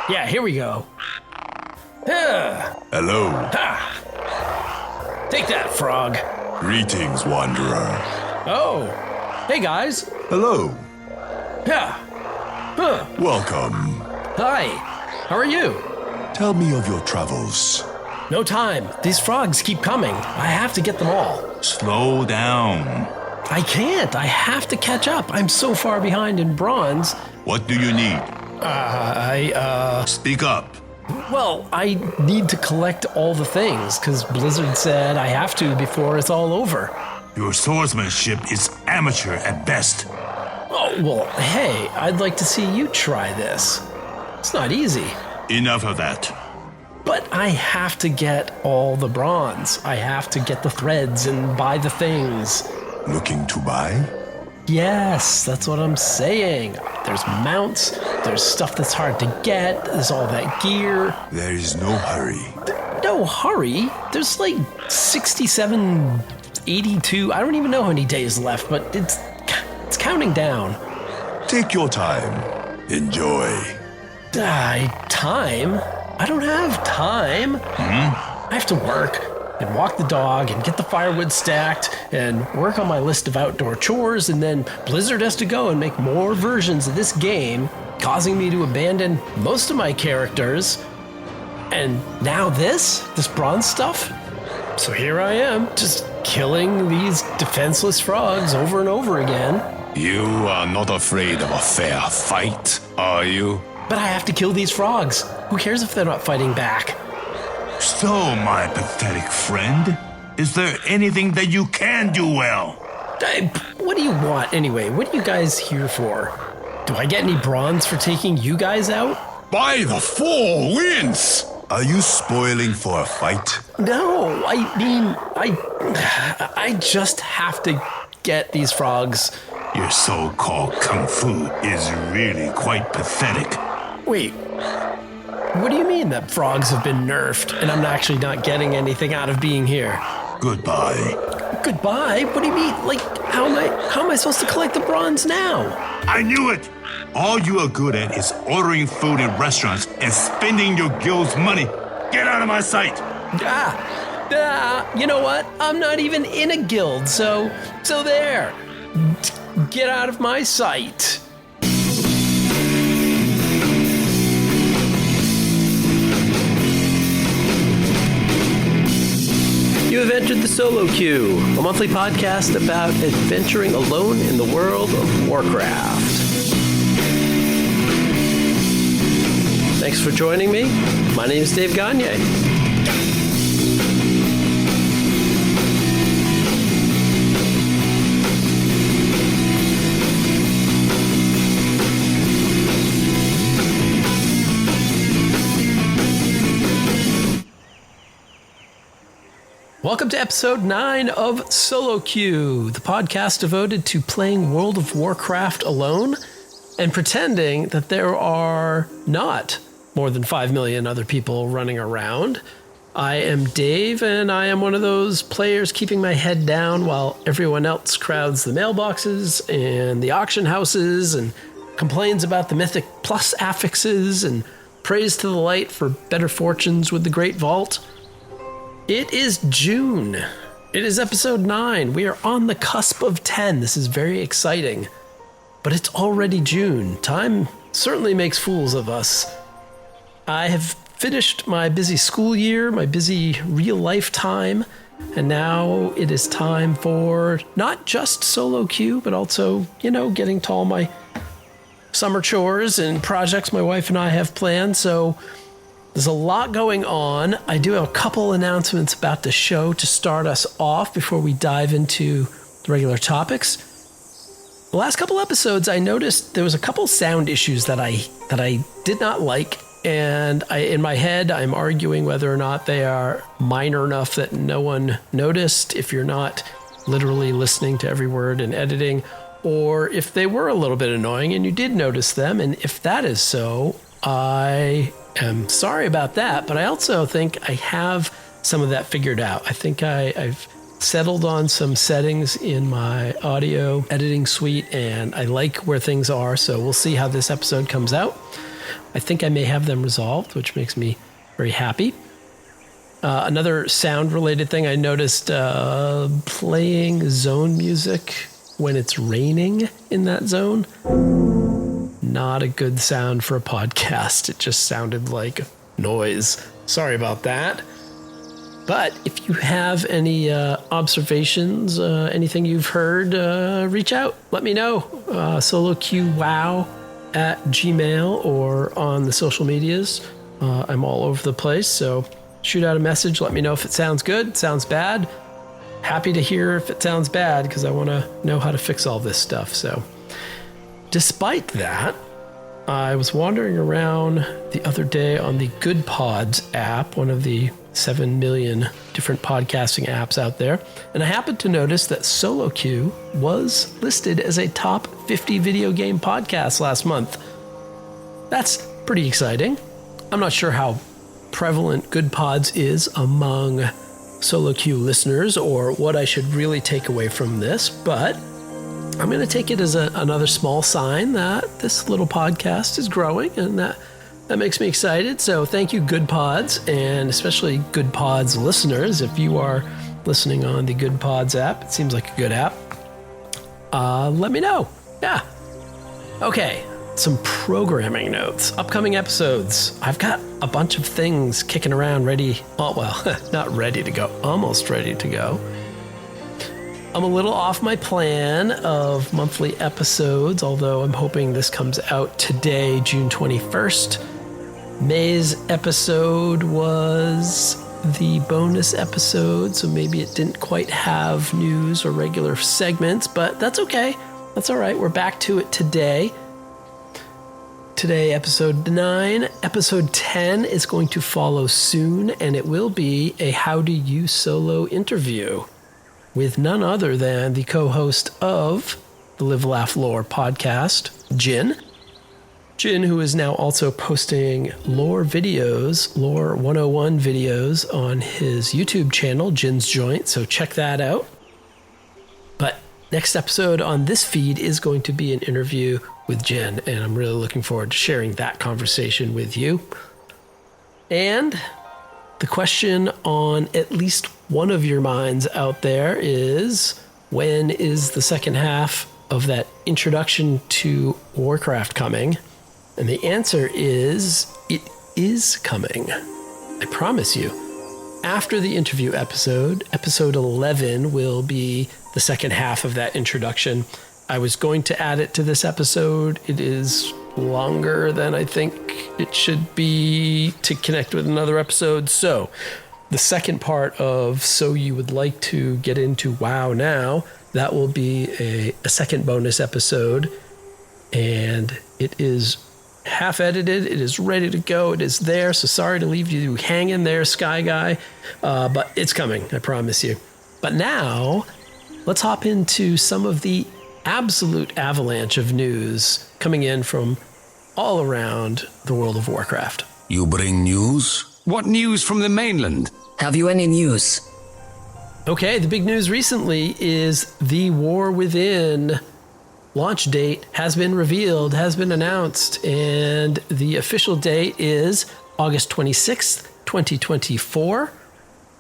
Yeah, here we go. Hello. Take that, frog. Greetings, wanderer. Oh, hey guys. Hello. Yeah. Welcome. Hi. How are you? Tell me of your travels. No time. These frogs keep coming. I have to get them all. Slow down. I can't. I have to catch up. I'm so far behind in bronze. What do you need? Speak up. Well, I need to collect all the things, because Blizzard said I have to before it's all over. Your swordsmanship is amateur at best. Oh, well, hey, I'd like to see you try this. It's not easy. Enough of that. But I have to get all the bronze. I have to get the threads and buy the things. Looking to buy? Yes, that's what I'm saying. There's mounts, there's stuff that's hard to get, there's all that gear. There is no hurry. No hurry. There's like 67, 82, I don't even know how many days left, but it's counting down. Take your time. Enjoy. Time? I don't have time. I have to work and walk the dog and get the firewood stacked and work on my list of outdoor chores, and then Blizzard has to go and make more versions of this game, causing me to abandon most of my characters. And now this bronze stuff? So here I am, just killing these defenseless frogs over and over again. You are not afraid of a fair fight, are you? But I have to kill these frogs. Who cares if they're not fighting back? So, my pathetic friend, is there anything that you can do well? What do you want anyway? What are you guys here for? Do I get any bronze for taking you guys out? By the four winds! Are you spoiling for a fight? No, I mean, I just have to get these frogs. Your so-called kung fu is really quite pathetic. Wait, what do you mean that frogs have been nerfed and I'm actually not getting anything out of being here? Goodbye. Goodbye? What do you mean? Like, how am I supposed to collect the bronze now? I knew it! All you are good at is ordering food in restaurants and spending your guild's money. Get out of my sight! You know what? I'm not even in a guild, so there. Get out of my sight. You have entered the Solo Queue, a monthly podcast about adventuring alone in the world of Warcraft. Thanks for joining me. My name is Dave Gagne. Welcome to episode 9 of Solo Queue, the podcast devoted to playing World of Warcraft alone and pretending that there are not more than 5 million other people running around. I am Dave, and I am one of those players keeping my head down while everyone else crowds the mailboxes and the auction houses and complains about the Mythic Plus affixes and prays to the light for better fortunes with the Great Vault. It is June. It is episode 9. We are on the cusp of 10. This is very exciting. But it's already June. Time certainly makes fools of us. I have finished my busy school year, my busy real life time, and now it is time for not just Solo Queue, but also, getting to all my summer chores and projects my wife and I have planned. So there's a lot going on. I do have a couple announcements about the show to start us off before we dive into the regular topics. The last couple episodes, I noticed there was a couple sound issues that I did not like, and in my head, I'm arguing whether or not they are minor enough that no one noticed if you're not literally listening to every word and editing, or if they were a little bit annoying and you did notice them, and if that is so, I'm sorry about that, but I also think I have some of that figured out. I think I've settled on some settings in my audio editing suite, and I like where things are, so we'll see how this episode comes out. I think I may have them resolved, which makes me very happy. Another sound-related thing I noticed, playing zone music when it's raining in that zone. Not a good sound for a podcast. It just sounded like noise. Sorry about that. But if you have any observations, anything you've heard, reach out. Let me know. soloqwow@gmail or on the social medias. I'm all over the place, so shoot out a message. Let me know if it sounds good, sounds bad. Happy to hear if it sounds bad because I want to know how to fix all this stuff. So despite that, I was wandering around the other day on the Goodpods app, one of the 7 million different podcasting apps out there, and I happened to notice that Solo Q was listed as a top 50 video game podcast last month. That's pretty exciting. I'm not sure how prevalent Goodpods is among Solo Q listeners or what I should really take away from this, but I'm going to take it as another small sign that this little podcast is growing, and that makes me excited. So thank you, Goodpods, and especially Goodpods listeners. If you are listening on the Goodpods app, it seems like a good app. Let me know. Yeah. Okay. Some programming notes. Upcoming episodes. I've got a bunch of things kicking around ready. Oh, well, not ready to go. Almost ready to go. I'm a little off my plan of monthly episodes, although I'm hoping this comes out today, June 21st. May's episode was the bonus episode, so maybe it didn't quite have news or regular segments, but that's okay. That's all right. We're back to it today. Today, episode 9. Episode 10 is going to follow soon, and it will be a How Do You Solo interview with none other than the co-host of the Live, Laugh, Lore podcast, Jin. Jin, who is now also posting lore videos, Lore 101 videos on his YouTube channel, Jin's Joint, so check that out. But next episode on this feed is going to be an interview with Jin, and I'm really looking forward to sharing that conversation with you. And the question on at least one of your minds out there is, when is the second half of that introduction to Warcraft coming? And the answer is, it is coming. I promise you. After the interview episode 11 will be the second half of that introduction. I was going to add it to this episode. It is longer than I think it should be to connect with another episode. So the second part of So You Would Like to Get Into WoW Now, that will be a second bonus episode. And it is half edited. It is ready to go. It is there. So sorry to leave you hanging there, SkyGuy. But it's coming, I promise you. But now, let's hop into some of the absolute avalanche of news coming in from all around the world of Warcraft. You bring news? What news from the mainland? Have you any news? Okay, the big news recently is the War Within launch date has been revealed, has been announced, and the official date is August 26th, 2024.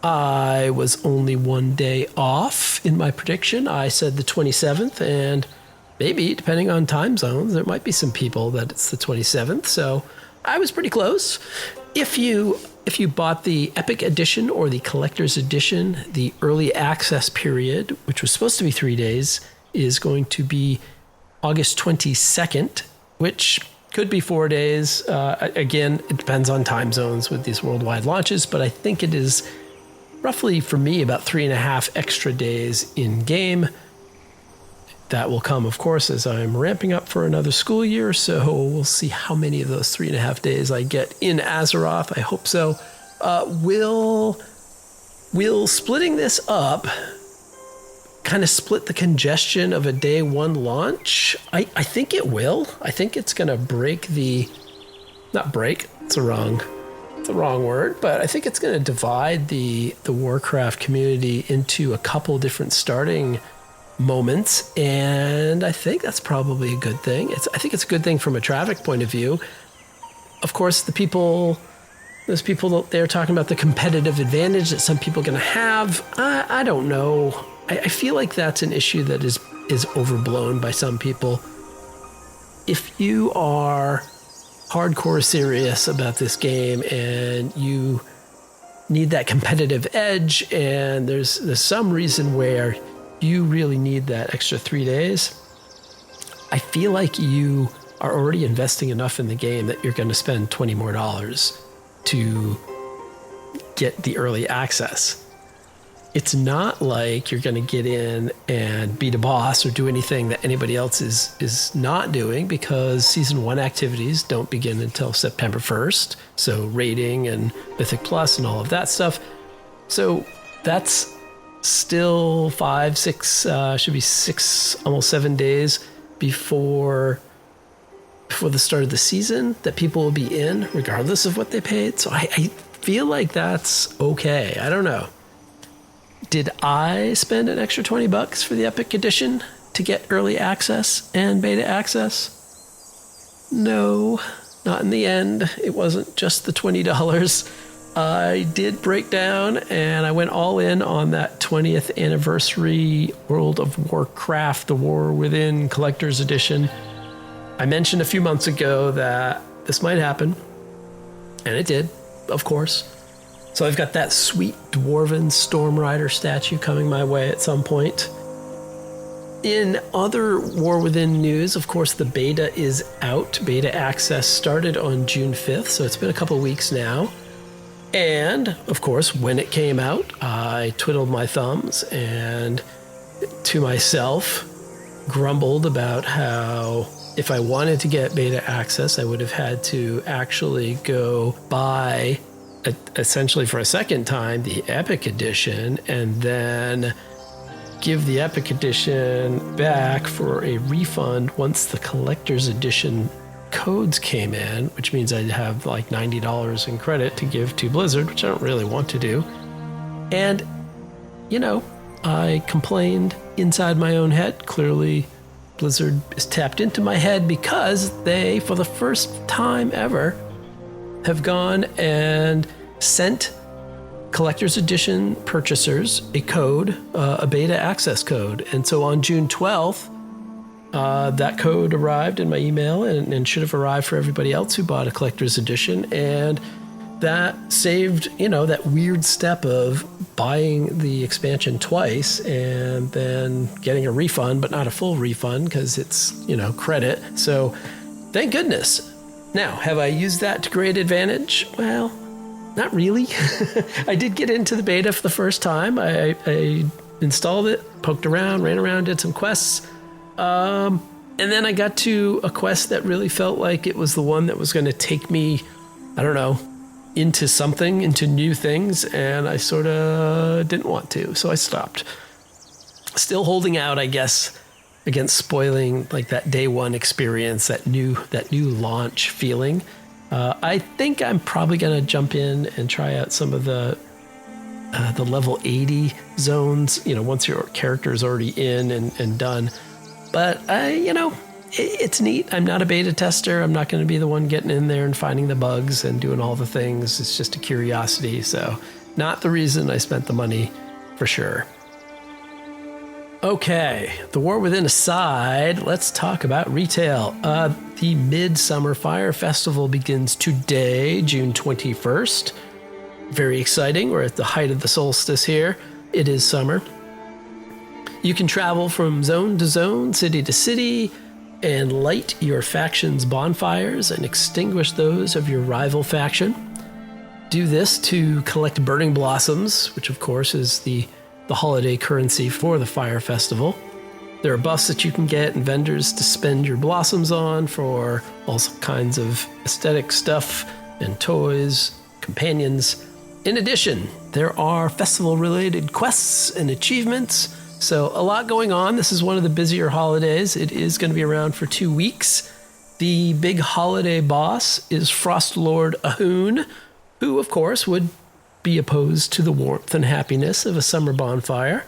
I was only one day off in my prediction. I said the 27th, and maybe, depending on time zones, there might be some people that it's the 27th, so I was pretty close. If you bought the Epic Edition or the Collector's Edition, the early access period, which was supposed to be 3 days, is going to be August 22nd, which could be 4 days. Again, it depends on time zones with these worldwide launches, but I think it is roughly, for me, about 3.5 extra days in game. That will come, of course, as I'm ramping up for another school year, so we'll see how many of those 3.5 days I get in Azeroth. I hope so. Will splitting this up kind of split the congestion of a day one launch? I think it will. I think it's going to break not break, it's the wrong word, but I think it's going to divide the Warcraft community into a couple different starting moments, and I think that's probably a good thing. I think it's a good thing from a traffic point of view. of course, those people, they're talking about the competitive advantage that some people are going to have. I don't know. I feel like that's an issue that is overblown by some people. If you are hardcore serious about this game and you need that competitive edge, and there's some reason where you really need that extra 3 days, I feel like you are already investing enough in the game that you're going to spend $20 more to get the early access. It's not like you're going to get in and beat a boss or do anything that anybody else is not doing, because Season 1 activities don't begin until September 1st. So raiding and Mythic Plus and all of that stuff. So that's still 5, 6, should be 6, almost 7 days before the start of the season that people will be in, regardless of what they paid. So I feel like that's okay. I don't know. Did I spend an extra $20 for the Epic Edition to get early access and beta access? No, not in the end. It wasn't just the $20. I did break down and I went all in on that 20th anniversary World of Warcraft, The War Within Collector's Edition. I mentioned a few months ago that this might happen, and it did, of course. So I've got that sweet Dwarven Storm Rider statue coming my way at some point. In other War Within news, of course, the beta is out. Beta access started on June 5th, so it's been a couple weeks now. And, of course, when it came out, I twiddled my thumbs and, to myself, grumbled about how if I wanted to get beta access, I would have had to actually go buy, essentially for a second time, the Epic Edition, and then give the Epic Edition back for a refund once the Collector's Edition codes came in, which means I'd have like $90 in credit to give to Blizzard, which I don't really want to do. And, you know, I complained inside my own head. Clearly, Blizzard is tapped into my head because they, for the first time ever, have gone and sent Collector's Edition purchasers a code, a beta access code. And so on June 12th, that code arrived in my email and should have arrived for everybody else who bought a Collector's Edition. And that saved, you know, that weird step of buying the expansion twice and then getting a refund, but not a full refund because it's, you know, credit. So thank goodness. Now, have I used that to great advantage? Well, not really. I did get into the beta for the first time. I installed it, poked around, ran around, did some quests. And then I got to a quest that really felt like it was the one that was going to take me, I don't know, into new things, and I sort of didn't want to, so I stopped. Still holding out, I guess, against spoiling like that day one experience, that new launch feeling. I think I'm probably going to jump in and try out some of the level 80 zones, you know, once your character is already in and done. But it's neat. I'm not a beta tester. I'm not going to be the one getting in there and finding the bugs and doing all the things. It's just a curiosity. So not the reason I spent the money for sure. Okay, the War Within aside, let's talk about retail. The Midsummer Fire Festival begins today, June 21st. Very exciting. We're at the height of the solstice here. It is summer. You can travel from zone to zone, city to city, and light your faction's bonfires and extinguish those of your rival faction. Do this to collect burning blossoms, which of course is the holiday currency for the Fire Festival. There are buffs that you can get and vendors to spend your blossoms on for all kinds of aesthetic stuff and toys, companions. In addition, there are festival-related quests and achievements. So a lot going on. This is one of the busier holidays. It is going to be around for 2 weeks. The big holiday boss is Frost Lord Ahun, who, of course, would be opposed to the warmth and happiness of a summer bonfire.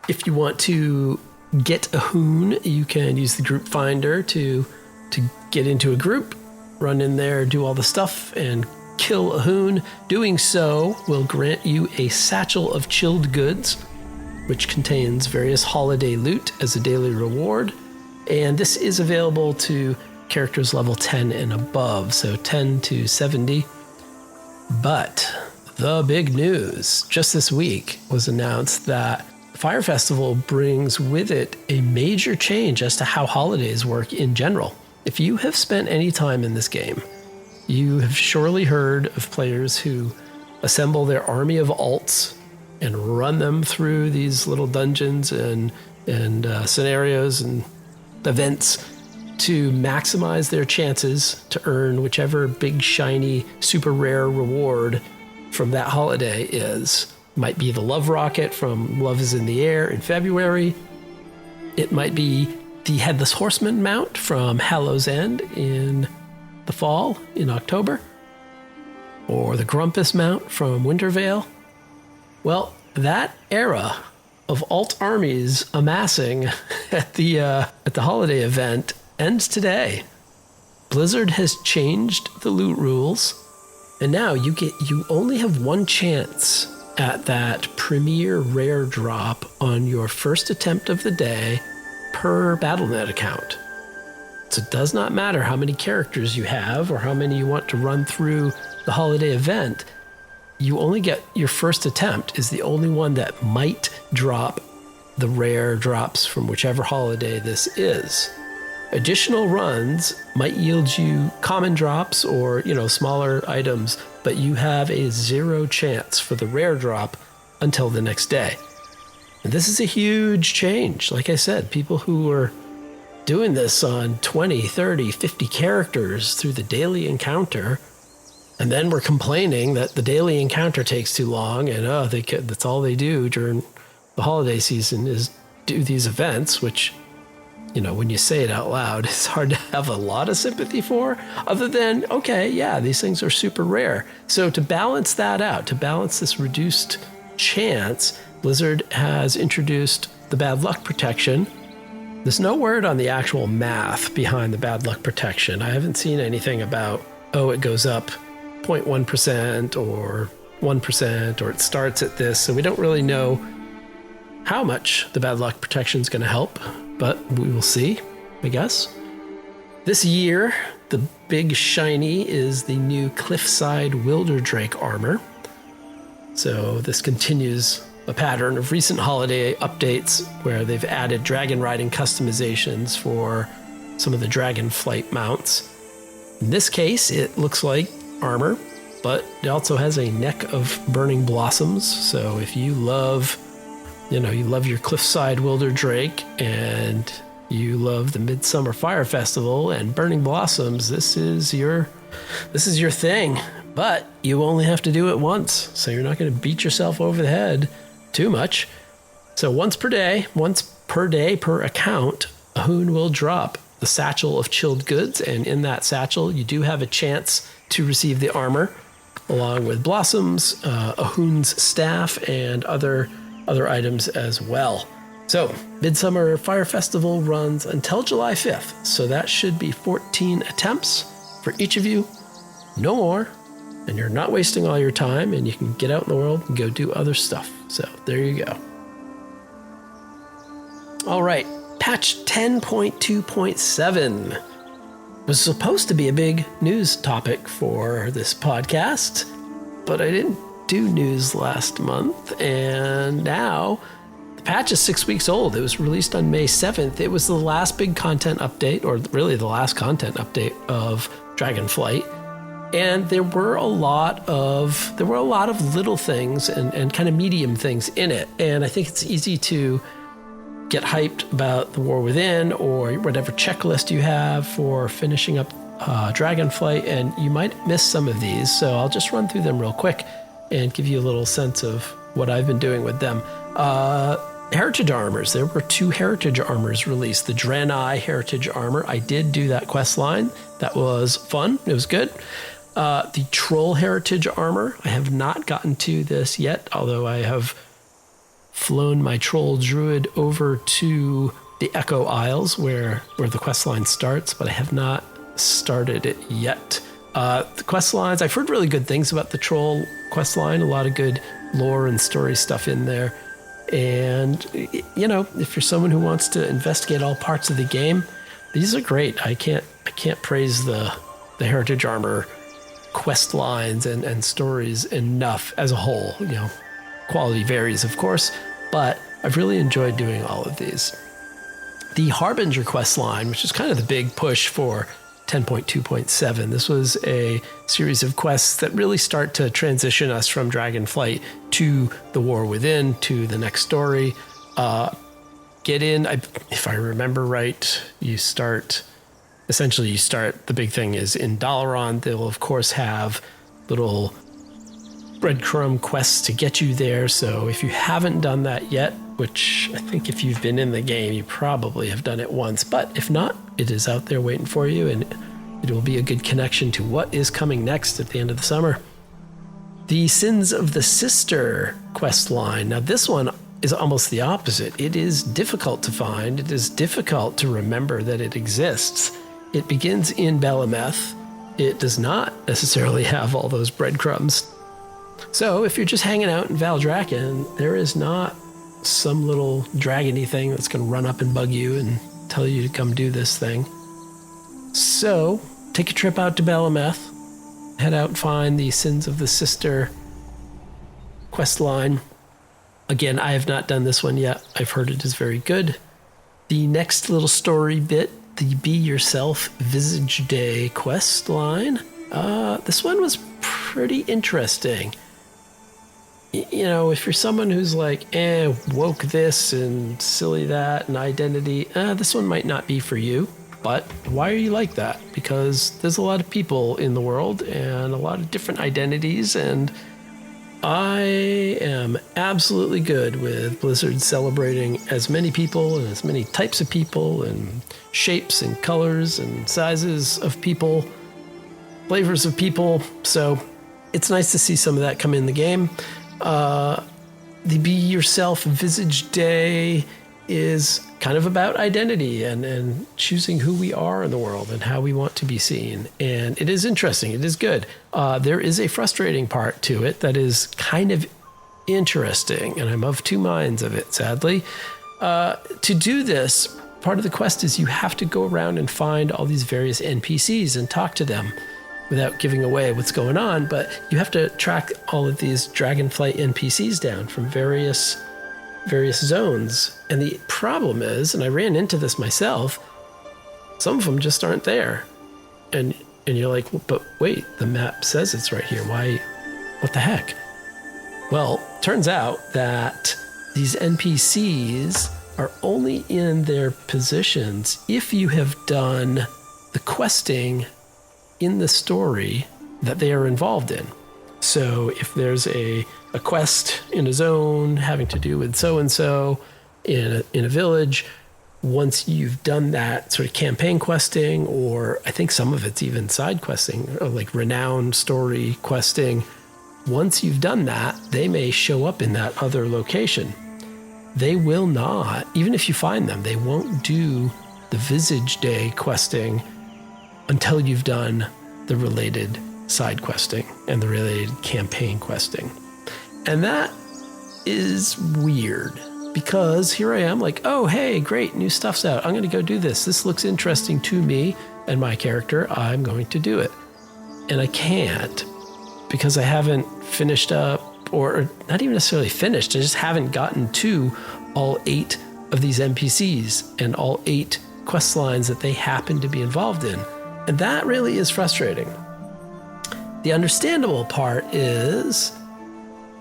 If you want to get Ahun, you can use the group finder to get into a group. run in there, do all the stuff, and kill a hoon. Doing so will grant you a satchel of chilled goods, which contains various holiday loot as a daily reward. And this is available to characters level 10 and above, so 10 to 70. But the big news just this week was announced that Fire Festival brings with it a major change as to how holidays work in general. If you have spent any time in this game, you have surely heard of players who assemble their army of alts and run them through these little dungeons and scenarios and events to maximize their chances to earn whichever big, shiny, super rare reward from that holiday is. Might be the Love Rocket from Love is in the Air in February. It might be the Headless Horseman mount from Hallow's End in the fall, in October. Or the Grumpus mount from Wintervale. Well, that era of alt armies amassing at the holiday event ends today. Blizzard has changed the loot rules, and now you only have one chance at that premier rare drop on your first attempt of the day per Battle.net account. So it does not matter how many characters you have or how many you want to run through the holiday event. You only get your first attempt is the only one that might drop the rare drops from whichever holiday this is. Additional runs might yield you common drops or, smaller items, but you have a 0 chance for the rare drop until the next day. And this is a huge change. Like I said, people who are doing this on 20, 30, 50 characters through the daily encounter, and then we're complaining that the daily encounter takes too long and that's all they do during the holiday season is do these events, which, when you say it out loud, it's hard to have a lot of sympathy for, other than, okay, yeah, these things are super rare. So to balance that out, to balance this reduced chance, Blizzard has introduced the bad luck protection. There's no word on the actual math behind the bad luck protection. I haven't seen anything about, it goes up 0.1% or 1%, or it starts at this. So we don't really know how much the bad luck protection is going to help, but we will see, I guess. This year, the big shiny is the new Cliffside Wilderdrake armor. So this continues a pattern of recent holiday updates where they've added dragon riding customizations for some of the Dragonflight mounts. In this case, it looks like armor, but it also has a neck of burning blossoms. So if you love, you love your Cliffside Wilderdrake and you love the Midsummer Fire Festival and burning blossoms, this is your thing. But you only have to do it once, so you're not going to beat yourself over the head too much. So once per day per account, a hoon will drop the satchel of chilled goods, and in that satchel you do have a chance to receive the armor along with blossoms, a hoon's staff, and other items as well. So Midsummer Fire Festival runs until July 5th, so that should be 14 attempts for each of you, no more, and you're not wasting all your time, and you can get out in the world and go do other stuff. So there you go. All right, patch 10.2.7 was supposed to be a big news topic for this podcast, but I didn't do news last month, and now the patch is 6 weeks old. It was released on May 7th. It was the last big content update, or really the last content update of Dragonflight. And there were a lot of little things and kind of medium things in it. And I think it's easy to get hyped about the War Within or whatever checklist you have for finishing up Dragonflight, and you might miss some of these. So I'll just run through them real quick and give you a little sense of what I've been doing with them. Heritage armors. There were 2 heritage armors released. The Draenei heritage armor. I did do that quest line. That was fun. It was good. The Troll heritage armor. I have not gotten to this yet, although I have flown my Troll Druid over to the Echo Isles where the quest line starts, but I have not started it yet. The quest lines, I've heard really good things about the troll quest line, a lot of good lore and story stuff in there. And, you know, if you're someone who wants to investigate all parts of the game, these are great. I can't praise the Heritage Armor quest lines and stories enough as a whole. You know, quality varies, of course, but I've really enjoyed doing all of these. The Harbinger quest line, which is kind of the big push for 10.2.7. This was a series of quests that really start to transition us from Dragonflight to the War Within, to the next story. Get in, if I remember right, you start, the big thing is in Dalaran. They'll, of course, have little breadcrumb quests to get you there. So if you haven't done that yet, which I think if you've been in the game, you probably have done it once, but if not, it is out there waiting for you, and it will be a good connection to what is coming next at the end of the summer. The Sins of the Sister quest line. Now this one is almost the opposite. It is difficult to find. It is difficult to remember that it exists. It begins in Belemeth. It does not necessarily have all those breadcrumbs. So if you're just hanging out in Valdrakken, there is not some little dragony thing that's going to run up and bug you and tell you to come do this thing. So take a trip out to Belemeth, head out and find the Sins of the Sister quest line. Again, I have not done this one yet. I've heard it is very good. The next little story bit, the Be Yourself Visage Day quest line. This one was pretty interesting. You know, if you're someone who's like, woke this and silly that and identity, this one might not be for you. But why are you like that? Because there's a lot of people in the world and a lot of different identities, and I am absolutely good with Blizzard celebrating as many people and as many types of people and shapes and colors and sizes of people, flavors of people. So it's nice to see some of that come in the game. The Be Yourself Visage Day is kind of about identity and choosing who we are in the world and how we want to be seen. And it is interesting. It is good. There is a frustrating part to it that is kind of interesting, and I'm of two minds of it, sadly. To do this, part of the quest is you have to go around and find all these various NPCs and talk to them without giving away what's going on, but you have to track all of these Dragonflight NPCs down from various zones. And the problem is, and I ran into this myself, some of them just aren't there. And you're like, but wait, the map says it's right here. Why? What the heck? Well, turns out that these NPCs are only in their positions if you have done the questing in the story that they are involved in. So if there's a quest in a zone having to do with so-and-so in a village, once you've done that sort of campaign questing, or I think some of it's even side questing, or like renown story questing, once you've done that, they may show up in that other location. They will not, even if you find them, they won't do the Visage Day questing until you've done the related side questing and the related campaign questing. And that is weird, because here I am like, oh, hey, great, new stuff's out. I'm going to go do this. This looks interesting to me and my character. I'm going to do it. And I can't, because I haven't finished up, or not even necessarily finished. I just haven't gotten to all 8 of these NPCs and all 8 quest lines that they happen to be involved in. And that really is frustrating. The understandable part is,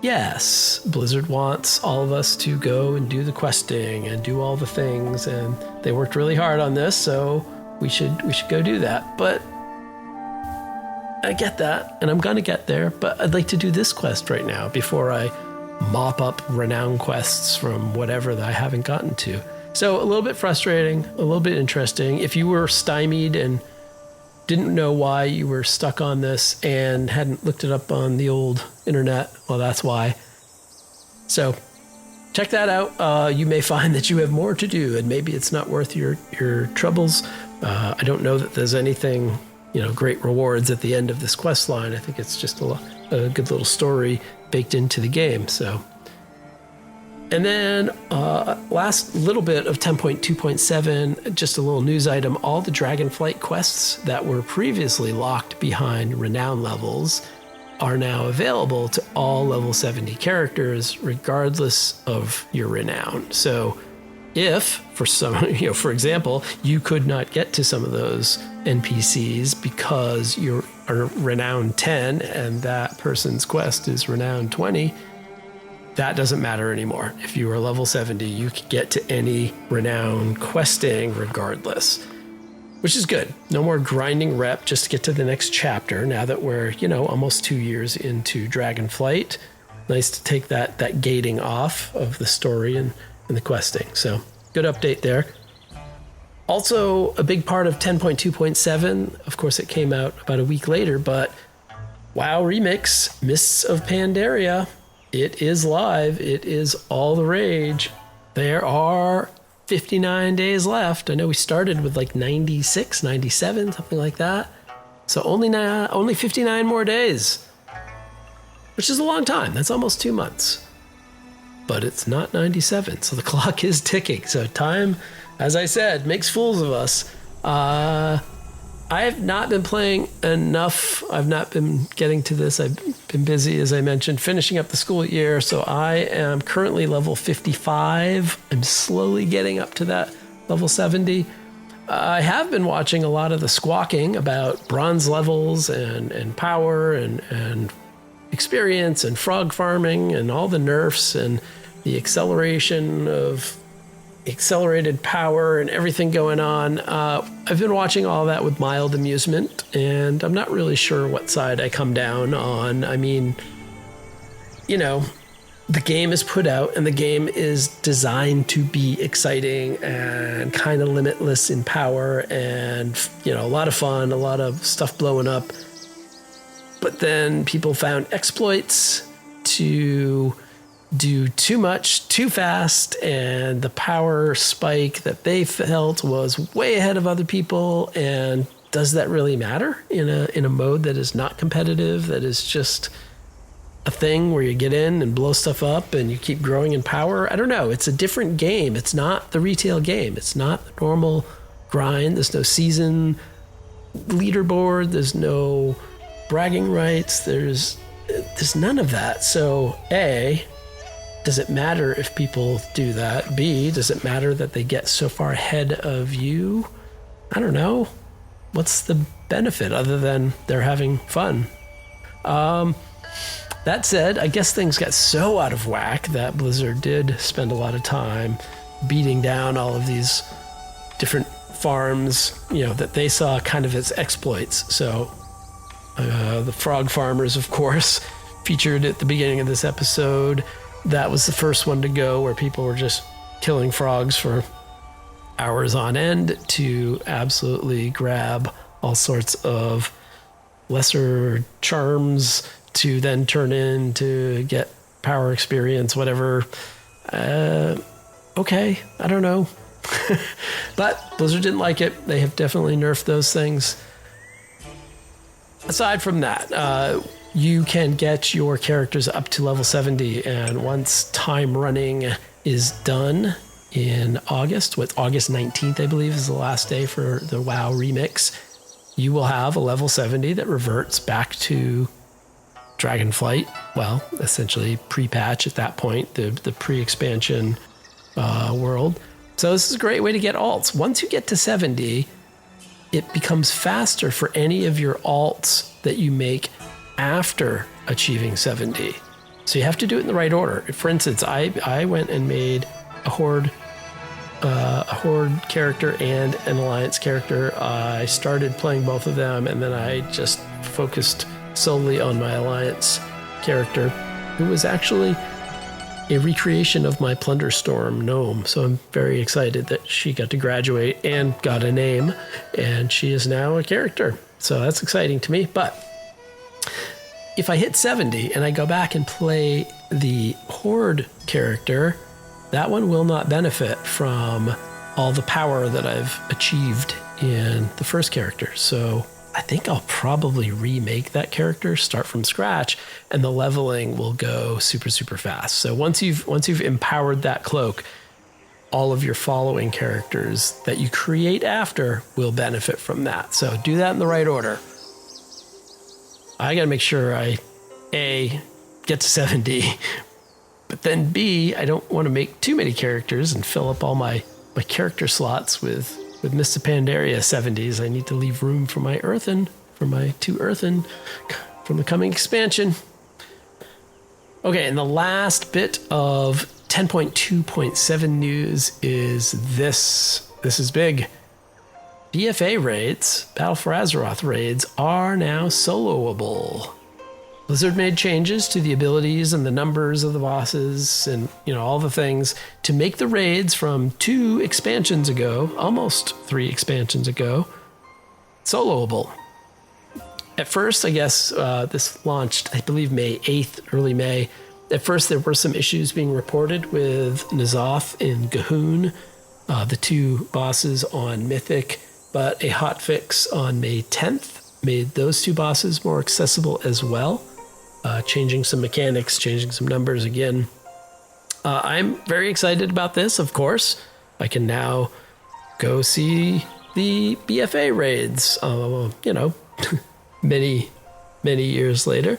yes, Blizzard wants all of us to go and do the questing and do all the things, and they worked really hard on this, so we should go do that. But I get that, and I'm gonna get there, but I'd like to do this quest right now before I mop up renown quests from whatever that I haven't gotten to. So a little bit frustrating, a little bit interesting. If you were stymied and didn't know why you were stuck on this and hadn't looked it up on the old internet, well, that's why. So check that out. You may find that you have more to do, and maybe it's not worth your troubles. I don't know that there's anything, great rewards at the end of this quest line. I think it's just a good little story baked into the game. So, and then last little bit of 10.2.7, just a little news item. All the Dragonflight quests that were previously locked behind renown levels are now available to all level 70 characters, regardless of your renown. So if, for example, you could not get to some of those NPCs because you're renown 10 and that person's quest is renown 20, that doesn't matter anymore. If you are level 70, you can get to any renown questing regardless, which is good. No more grinding rep just to get to the next chapter now that we're, almost 2 years into Dragonflight. Nice to take that gating off of the story and the questing. So good update there. Also, a big part of 10.2.7, of course, it came out about a week later, but WoW Remix, Mists of Pandaria, it is live. It is all the rage. There are 59 days left. I know we started with like 96, 97, something like that. So only 59 more days, which is a long time. That's almost 2 months. But it's not 97, so the clock is ticking. So time, as I said, makes fools of us. I have not been playing enough. I've not been getting to this. I've been busy, as I mentioned, finishing up the school year. So I am currently level 55. I'm slowly getting up to that level 70. I have been watching a lot of the squawking about bronze levels and power and experience and frog farming and all the nerfs and the acceleration of accelerated power and everything going on. I've been watching all that with mild amusement, and I'm not really sure what side I come down on. I mean, the game is put out and the game is designed to be exciting and kind of limitless in power and, a lot of fun, a lot of stuff blowing up. But then people found exploits to do too much, too fast, and the power spike that they felt was way ahead of other people. And does that really matter in a mode that is not competitive, that is just a thing where you get in and blow stuff up and you keep growing in power? I don't know. It's a different game. It's not the retail game. It's not the normal grind. There's no season leaderboard. There's no bragging rights. There's none of that. So A, does it matter if people do that? B, does it matter that they get so far ahead of you? I don't know. What's the benefit other than they're having fun? That said, I guess things got so out of whack that Blizzard did spend a lot of time beating down all of these different farms, that they saw kind of as exploits. So the frog farmers, of course, featured at the beginning of this episode. That was the first one to go, where people were just killing frogs for hours on end to absolutely grab all sorts of lesser charms to then turn in to get power experience, whatever. Okay, I don't know. But Blizzard didn't like it. They have definitely nerfed those things. Aside from that, you can get your characters up to level 70, and once time running is done in August, with August 19th, I believe, is the last day for the WoW Remix, you will have a level 70 that reverts back to Dragonflight. Well, essentially pre-patch at that point, the pre-expansion world. So this is a great way to get alts. Once you get to 70, it becomes faster for any of your alts that you make after achieving 70. So you have to do it in the right order. For instance, I went and made a Horde character and an Alliance character. I started playing both of them, and then I just focused solely on my Alliance character, who was actually a recreation of my Plunderstorm gnome. So I'm very excited that she got to graduate and got a name, and she is now a character. So that's exciting to me. But if I hit 70 and I go back and play the Horde character, that one will not benefit from all the power that I've achieved in the first character. So I think I'll probably remake that character, start from scratch, and the leveling will go super, super fast. So once you've empowered that cloak, all of your following characters that you create after will benefit from that. So do that in the right order. I got to make sure I, A, get to 7D, but then B, I don't want to make too many characters and fill up all my character slots with Mists of Pandaria 70s. I need to leave room for my two earthen from the coming expansion. Okay, and the last bit of 10.2.7 news is this. This is big. BFA raids, Battle for Azeroth raids, are now soloable. Blizzard made changes to the abilities and the numbers of the bosses and, all the things to make the raids from 2 expansions ago, almost 3 expansions ago, soloable. At first, I guess this launched, I believe, May 8th, early May. At first, there were some issues being reported with N'Zoth and Gahun, the 2 bosses on Mythic, but a hotfix on May 10th made those 2 bosses more accessible as well. Changing some mechanics, changing some numbers again. I'm very excited about this, of course. I can now go see the BFA raids, many, many years later.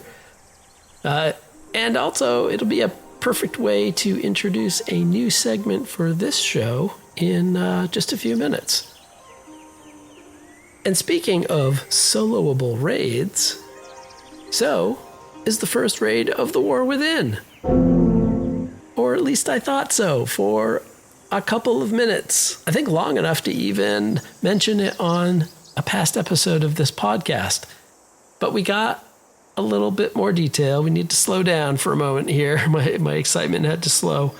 And also, it'll be a perfect way to introduce a new segment for this show in just a few minutes. And speaking of soloable raids, so is the first raid of the War Within. Or at least I thought so for a couple of minutes. I think long enough to even mention it on a past episode of this podcast. But we got a little bit more detail. We need to slow down for a moment here. My excitement had to slow.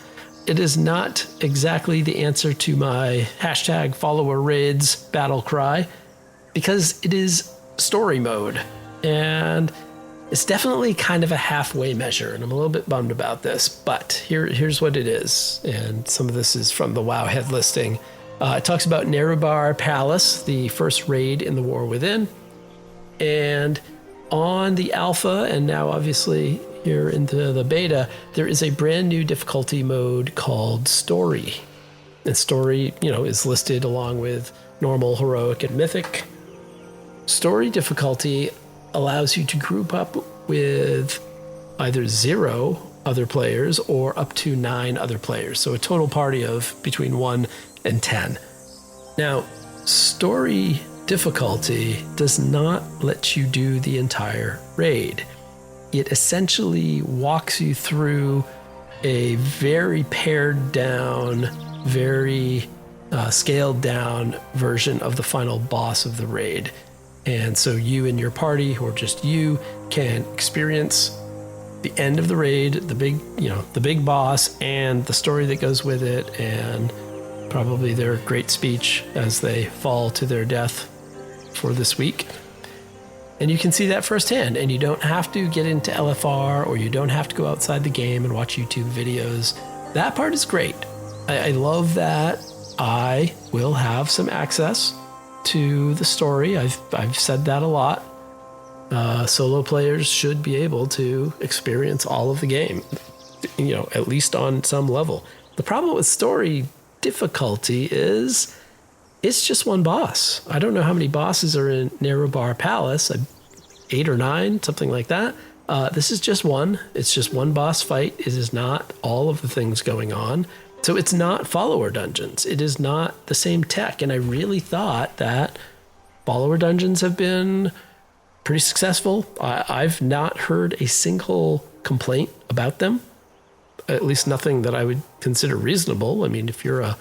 It is not exactly the answer to my hashtag follower raids battle cry, because it is story mode. And it's definitely kind of a halfway measure, and I'm a little bit bummed about this, but here's what it is. And some of this is from the Wowhead listing. It talks about Nerubar Palace, the first raid in the War Within. And on the alpha, and now obviously here into the beta, there is a brand new difficulty mode called Story. And Story, is listed along with normal, heroic, and mythic. Story difficulty allows you to group up with either 0 other players or up to 9 other players. So a total party of between 1 and 10. Now, story difficulty does not let you do the entire raid. It essentially walks you through a very pared down, very scaled down version of the final boss of the raid. And so you and your party, or just you, can experience the end of the raid, the big boss, and the story that goes with it, and probably their great speech as they fall to their death for this week. And you can see that firsthand, and you don't have to get into LFR, or you don't have to go outside the game and watch YouTube videos. That part is great. I love that I will have some access to the story. I've said that a lot. Solo players should be able to experience all of the game, at least on some level. The problem with story difficulty is it's just one boss. I don't know how many bosses are in Nerubar Palace, 8 or 9, something like that. This is just one. It's just one boss fight. It is not all of the things going on. So it's not follower dungeons. It is not the same tech. And I really thought that follower dungeons have been pretty successful. I've not heard a single complaint about them, at least nothing that I would consider reasonable. I mean, if you're a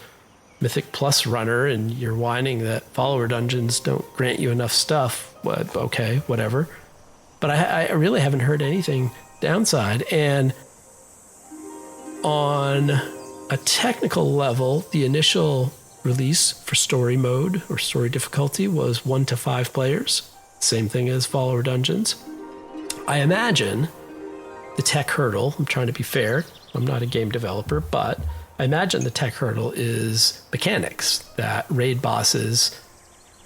Mythic Plus runner and you're whining that follower dungeons don't grant you enough stuff, well, okay, whatever. But I really haven't heard anything downside. And on a technical level, the initial release for story mode or story difficulty was 1 to 5 players. Same thing as follower dungeons. I imagine the tech hurdle, I'm trying to be fair, I'm not a game developer, but I imagine the tech hurdle is mechanics, that raid bosses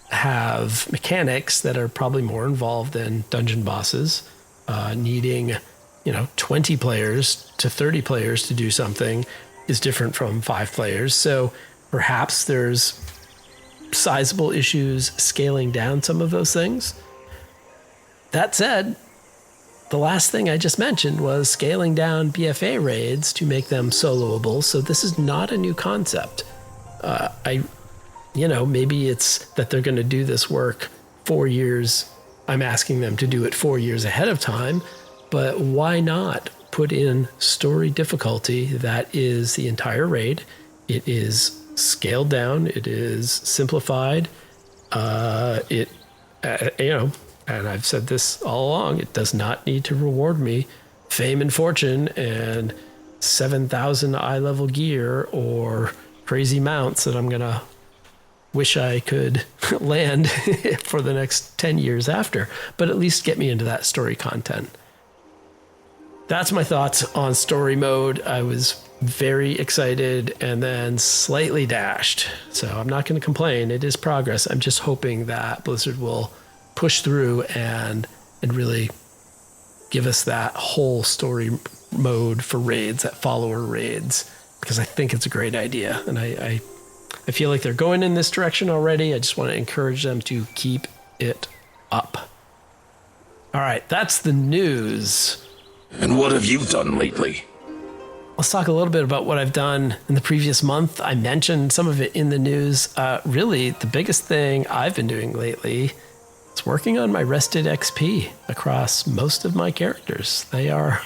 have mechanics that are probably more involved than dungeon bosses, needing, 20 players to 30 players to do something is different from 5 players. So perhaps there's sizable issues scaling down some of those things. That said, the last thing I just mentioned was scaling down BFA raids to make them soloable. So this is not a new concept. Maybe it's that they're going to do this work 4 years. I'm asking them to do it 4 years ahead of time, but why not put in story difficulty that is the entire raid? It is scaled down. It is simplified. And I've said this all along, it does not need to reward me fame and fortune and 7,000 eye-level gear or crazy mounts that I'm going to wish I could land for the next 10 years after, but at least get me into that story content. That's my thoughts on story mode. I was very excited and then slightly dashed. So I'm not going to complain. It is progress. I'm just hoping that Blizzard will push through and really give us that whole story mode for raids, that follower raids, because I think it's a great idea. And I feel like they're going in this direction already. I just want to encourage them to keep it up. All right, that's the news. And what have you done lately? Let's talk a little bit about what I've done in the previous month. I mentioned some of it in the news. Really, the biggest thing I've been doing lately is working on my rested XP across most of my characters. They are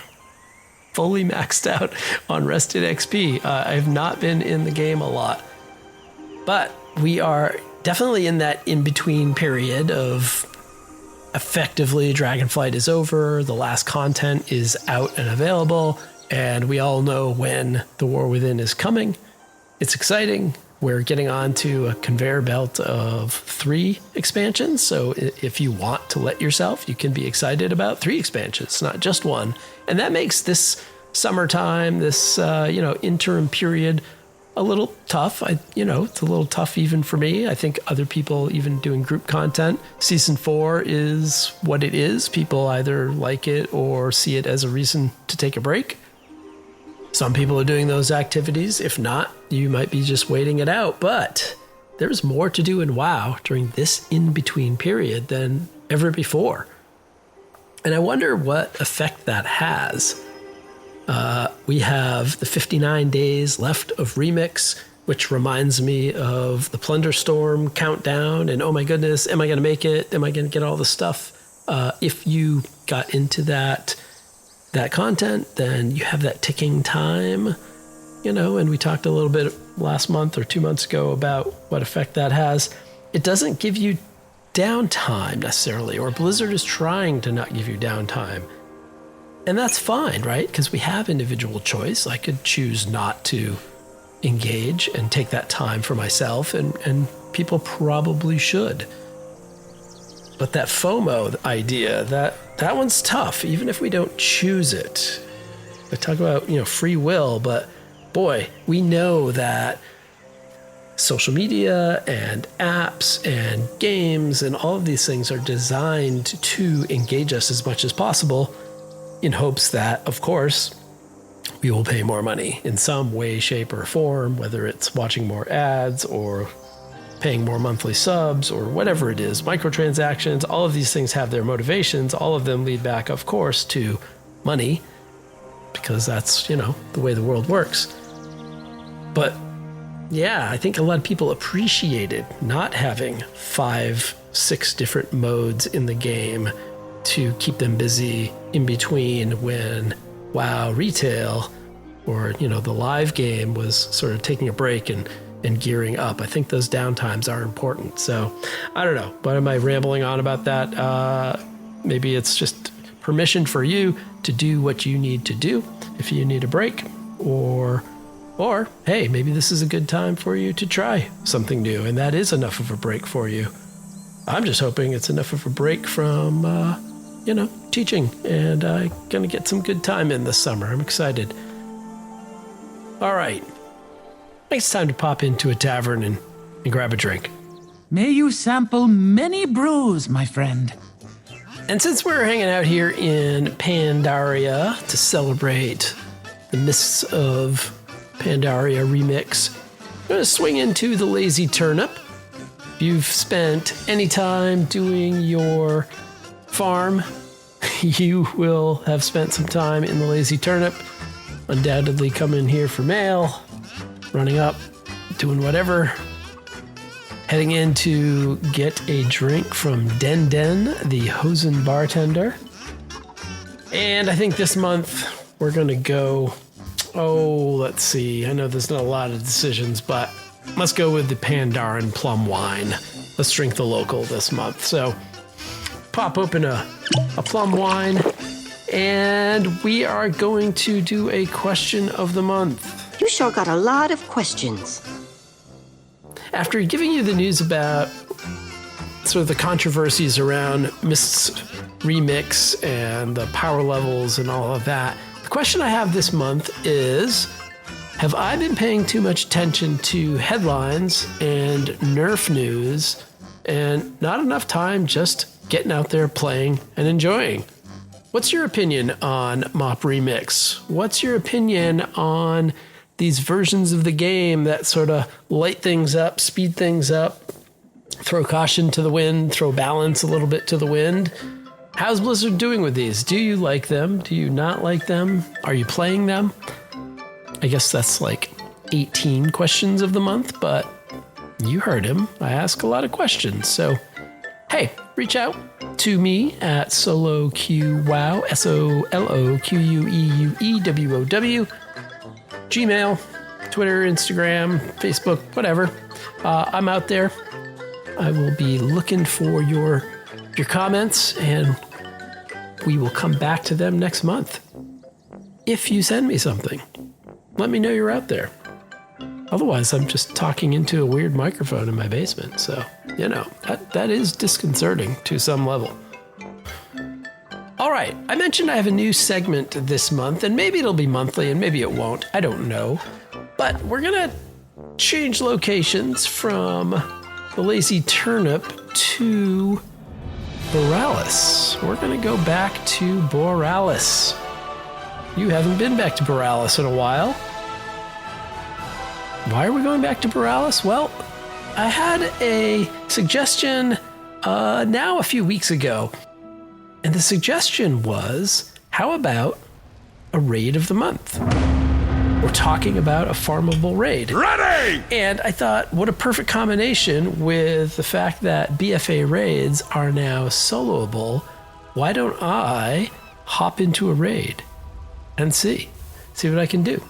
fully maxed out on rested XP. I have not been in the game a lot, but we are definitely in that in-between period of effectively Dragonflight is over, the last content is out and available, and we all know when the War Within is coming. It's exciting. We're getting on to a conveyor belt of 3 expansions. So if you want to let yourself, you can be excited about 3 expansions, not just 1. And that makes this summertime, this interim period, a little tough. It's a little tough even for me. I think other people even doing group content. Season 4 is what it is. People either like it or see it as a reason to take a break. Some people are doing those activities. If not, you might be just waiting it out. But there's more to do in WoW during this in-between period than ever before. And I wonder what effect that has. We have the 59 days left of Remix, which reminds me of the Plunderstorm countdown. And oh my goodness, am I going to make it? Am I going to get all the stuff? If you got into that content, then you have that ticking time, and we talked a little bit last month or 2 months ago about what effect that has. It doesn't give you downtime necessarily, or Blizzard is trying to not give you downtime. And that's fine, right? Because we have individual choice. I could choose not to engage and take that time for myself, and people probably should. But that FOMO idea, that one's tough, even if we don't choose it. I talk about, free will, but boy, we know that social media and apps and games and all of these things are designed to engage us as much as possible in hopes that, of course, we will pay more money in some way, shape, or form, whether it's watching more ads or paying more monthly subs or whatever it is, microtransactions. All of these things have their motivations. All of them lead back, of course, to money, because that's, the way the world works. But yeah, I think a lot of people appreciated not having 5-6 different modes in the game to keep them busy in between when WoW retail or, the live game was sort of taking a break and gearing up. I think those downtimes are important. So I don't know. What am I rambling on about that? Maybe it's just permission for you to do what you need to do if you need a break, or hey, maybe this is a good time for you to try something new, and that is enough of a break for you. I'm just hoping it's enough of a break from, teaching, and I'm going to get some good time in this summer. I'm excited. All right. it's time to pop into a tavern and grab a drink. May you sample many brews, my friend. And since we're hanging out here in Pandaria to celebrate the Mists of Pandaria remix, I'm going to swing into the Lazy Turnip. If you've spent any time doing your farm, you will have spent some time in the Lazy Turnip. Undoubtedly coming here for mail, running up, doing whatever. Heading in to get a drink from Den Den, the Hosen bartender. And I think this month we're going to go, let's see. I know there's not a lot of decisions, but let's go with the Pandaran plum wine. Let's drink the local this month. So pop open a plum wine, and we are going to do a question of the month. You sure got a lot of questions. After giving you the news about sort of the controversies around Mist's remix and the power levels and all of that, the question I have this month is, have I been paying too much attention to headlines and Nerf news and not enough time just getting out there playing and enjoying? What's your opinion on Mop Remix? What's your opinion on these versions of the game that sort of light things up, speed things up, throw caution to the wind, throw balance a little bit to the wind? How's Blizzard doing with these? Do you like them? Do you not like them? Are you playing them? I guess that's like 18 questions of the month, but you heard him. I ask a lot of questions. So, hey, reach out to me at SoloQWow, SoloQueueWoW, Gmail, Twitter, Instagram, Facebook, whatever. I'm out there. I will be looking for your comments, and we will come back to them next month. If you send me something, let me know you're out there. Otherwise, I'm just talking into a weird microphone in my basement. So, that is disconcerting to some level. All right, I mentioned I have a new segment this month, and maybe it'll be monthly and maybe it won't. I don't know. But we're going to change locations from the Lazy Turnip to Borealis. We're going to go back to Borealis. You haven't been back to Borealis in a while. Why are we going back to Borealis? Well, I had a suggestion now a few weeks ago. And the suggestion was, how about a raid of the month? We're talking about a farmable raid. Ready! And I thought, what a perfect combination with the fact that BFA raids are now soloable. Why don't I hop into a raid and see what I can do?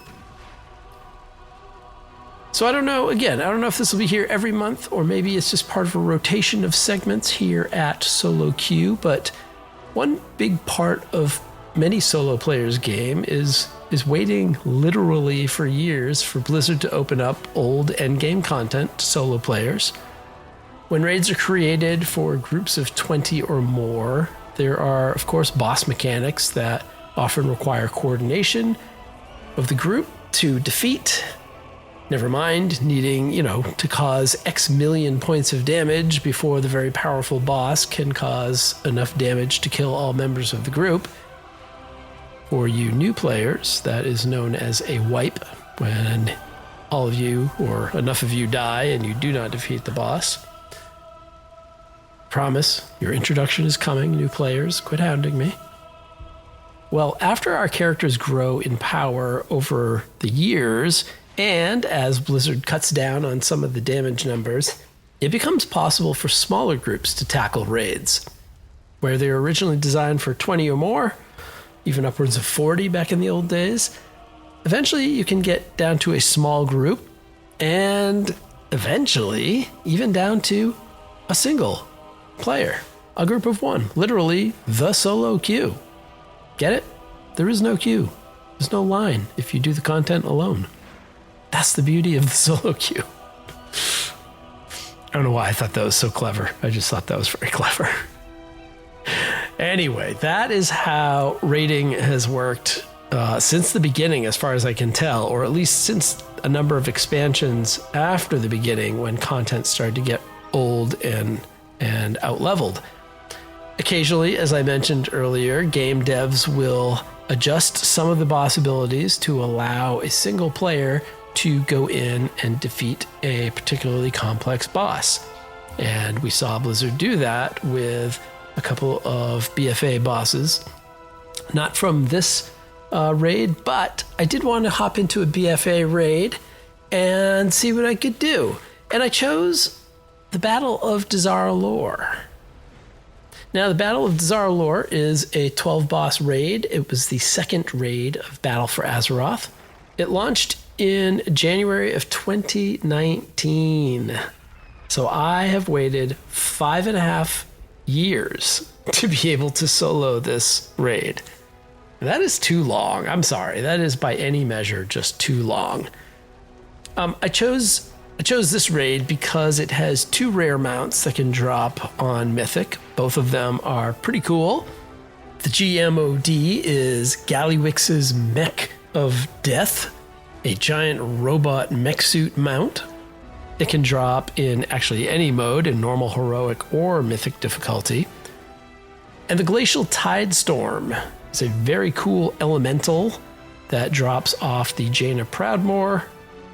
So I don't know if this will be here every month, or maybe it's just part of a rotation of segments here at Solo Q, but one big part of many solo players' game is waiting literally for years for Blizzard to open up old endgame content to solo players. When raids are created for groups of 20 or more, there are, of course, boss mechanics that often require coordination of the group to defeat. Never mind needing, to cause X million points of damage before the very powerful boss can cause enough damage to kill all members of the group. For you new players, that is known as a wipe, when all of you or enough of you die and you do not defeat the boss. Promise, your introduction is coming, new players. Quit hounding me. Well, after our characters grow in power over the years, and as Blizzard cuts down on some of the damage numbers, it becomes possible for smaller groups to tackle raids. Where they were originally designed for 20 or more, even upwards of 40 back in the old days, eventually you can get down to a small group, and eventually even down to a single player, a group of one, literally the solo queue. Get it? There is no queue. There's no line if you do the content alone. That's the beauty of the solo queue. I don't know why I thought that was so clever. I just thought that was very clever. Anyway, that is how raiding has worked since the beginning, as far as I can tell, or at least since a number of expansions after the beginning when content started to get old and out-leveled. Occasionally, as I mentioned earlier, game devs will adjust some of the boss abilities to allow a single player to go in and defeat a particularly complex boss. And we saw Blizzard do that with a couple of BFA bosses. Not from this raid, but I did want to hop into a BFA raid and see what I could do. And I chose the Battle of Dazar'alor. Now, the Battle of Dazar'alor is a 12-boss raid. It was the second raid of Battle for Azeroth. It launched in January of 2019. So I have waited 5.5 years to be able to solo this raid. That is too long. I'm sorry. That is by any measure just too long. I chose this raid because it has 2 rare mounts that can drop on Mythic. Both of them are pretty cool. The GMOD is Gallywix's Mech of Death, a giant robot mech suit mount. It can drop in actually any mode, in normal, heroic, or mythic difficulty. And the Glacial Tidestorm is a very cool elemental that drops off the Jaina Proudmoore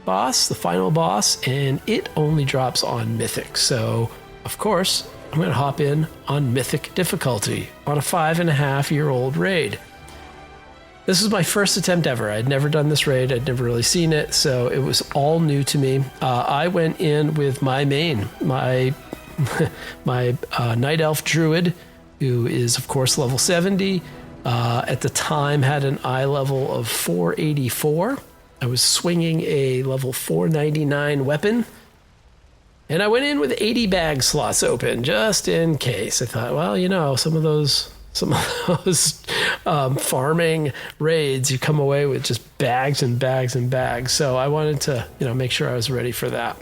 boss, the final boss, and it only drops on mythic. So, of course, I'm going to hop in on mythic difficulty on a 5.5-year-old raid. This was my first attempt ever. I'd never done this raid. I'd never really seen it, so it was all new to me. I went in with my main, my Night Elf Druid, who is, of course, level 70. At the time, had an eye level of 484. I was swinging a level 499 weapon. And I went in with 80 bag slots open, just in case. I thought, well, you know, some of those farming raids, you come away with just bags and bags and bags. So I wanted to, make sure I was ready for that.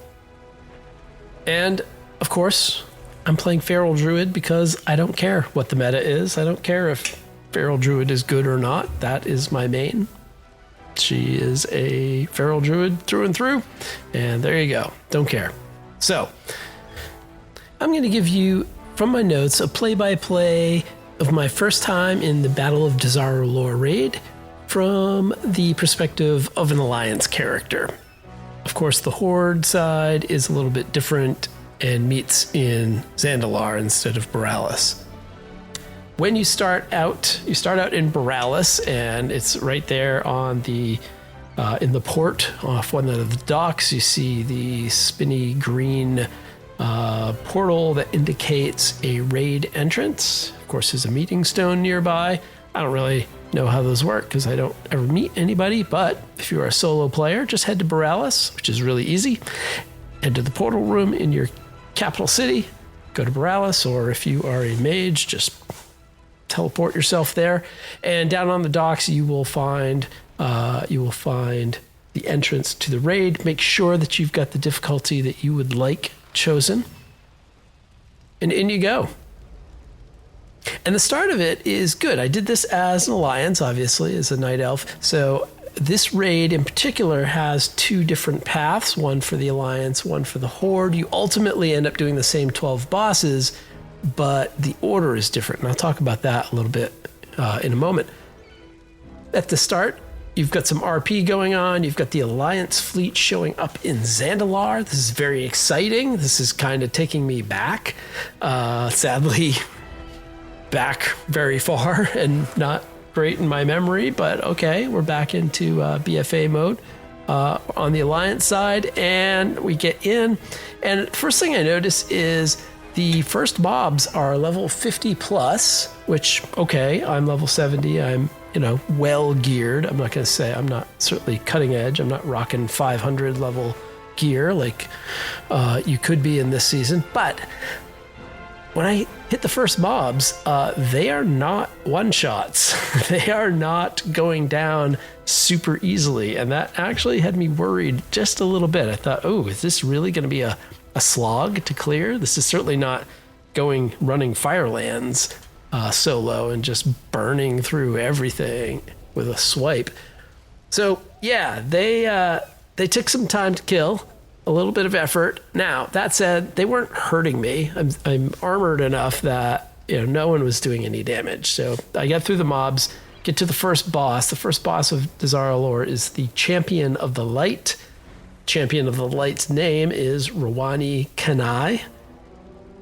And of course, I'm playing Feral Druid because I don't care what the meta is. I don't care if Feral Druid is good or not. That is my main. She is a Feral Druid through and through. And there you go. Don't care. So I'm going to give you, from my notes, a play-by-play of my first time in the Battle of Dazar'alor raid from the perspective of an Alliance character. Of course, the Horde side is a little bit different and meets in Zandalar instead of Borealis. When you start out in Borealis, and it's right there on the in the port off one of the docks. You see the spinny green portal that indicates a raid entrance. Of course, there's a meeting stone nearby. I don't really know how those work because I don't ever meet anybody, but if you are a solo player, just head to Borealis, which is really easy. Enter the portal room in your capital city, go to Borealis, or if you are a mage, just teleport yourself there. And down on the docks, you will find the entrance to the raid. Make sure that you've got the difficulty that you would like chosen. And in you go. And the start of it is good. I did this as an Alliance, obviously, as a Night Elf. So this raid in particular has 2 different paths, one for the Alliance, one for the Horde. You ultimately end up doing the same 12 bosses, but the order is different. And I'll talk about that a little bit in a moment. At the start, you've got some RP going on. You've got the Alliance fleet showing up in Zandalar. This is very exciting. This is kind of taking me back. Sadly, back very far and not great in my memory, but okay, we're back into BFA mode on the Alliance side, and we get in. And first thing I notice is the first mobs are level 50 plus, which, okay, I'm level 70. I'm, well geared. I'm not going to say I'm not certainly cutting edge. I'm not rocking 500 level gear like you could be in this season. But when I hit the first mobs, they are not one-shots. They are not going down super easily. And that actually had me worried just a little bit. I thought, oh, is this really going to be a slog to clear? This is certainly not running Firelands solo and just burning through everything with a swipe. So yeah, they took some time to kill, a little bit of effort. Now that said, they weren't hurting me. I'm armored enough that no one was doing any damage. So I got through the mobs, get to the first boss. The first boss of Dazar'alor is the Champion of the Light. Champion of the Light's name is Rawani Kanai.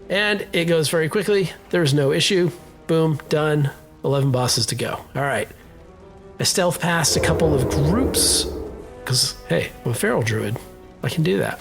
And it goes very quickly. There's no issue. Boom, done. 11 bosses to go. All right. I stealth past a couple of groups because, hey, I'm a feral druid. I can do that.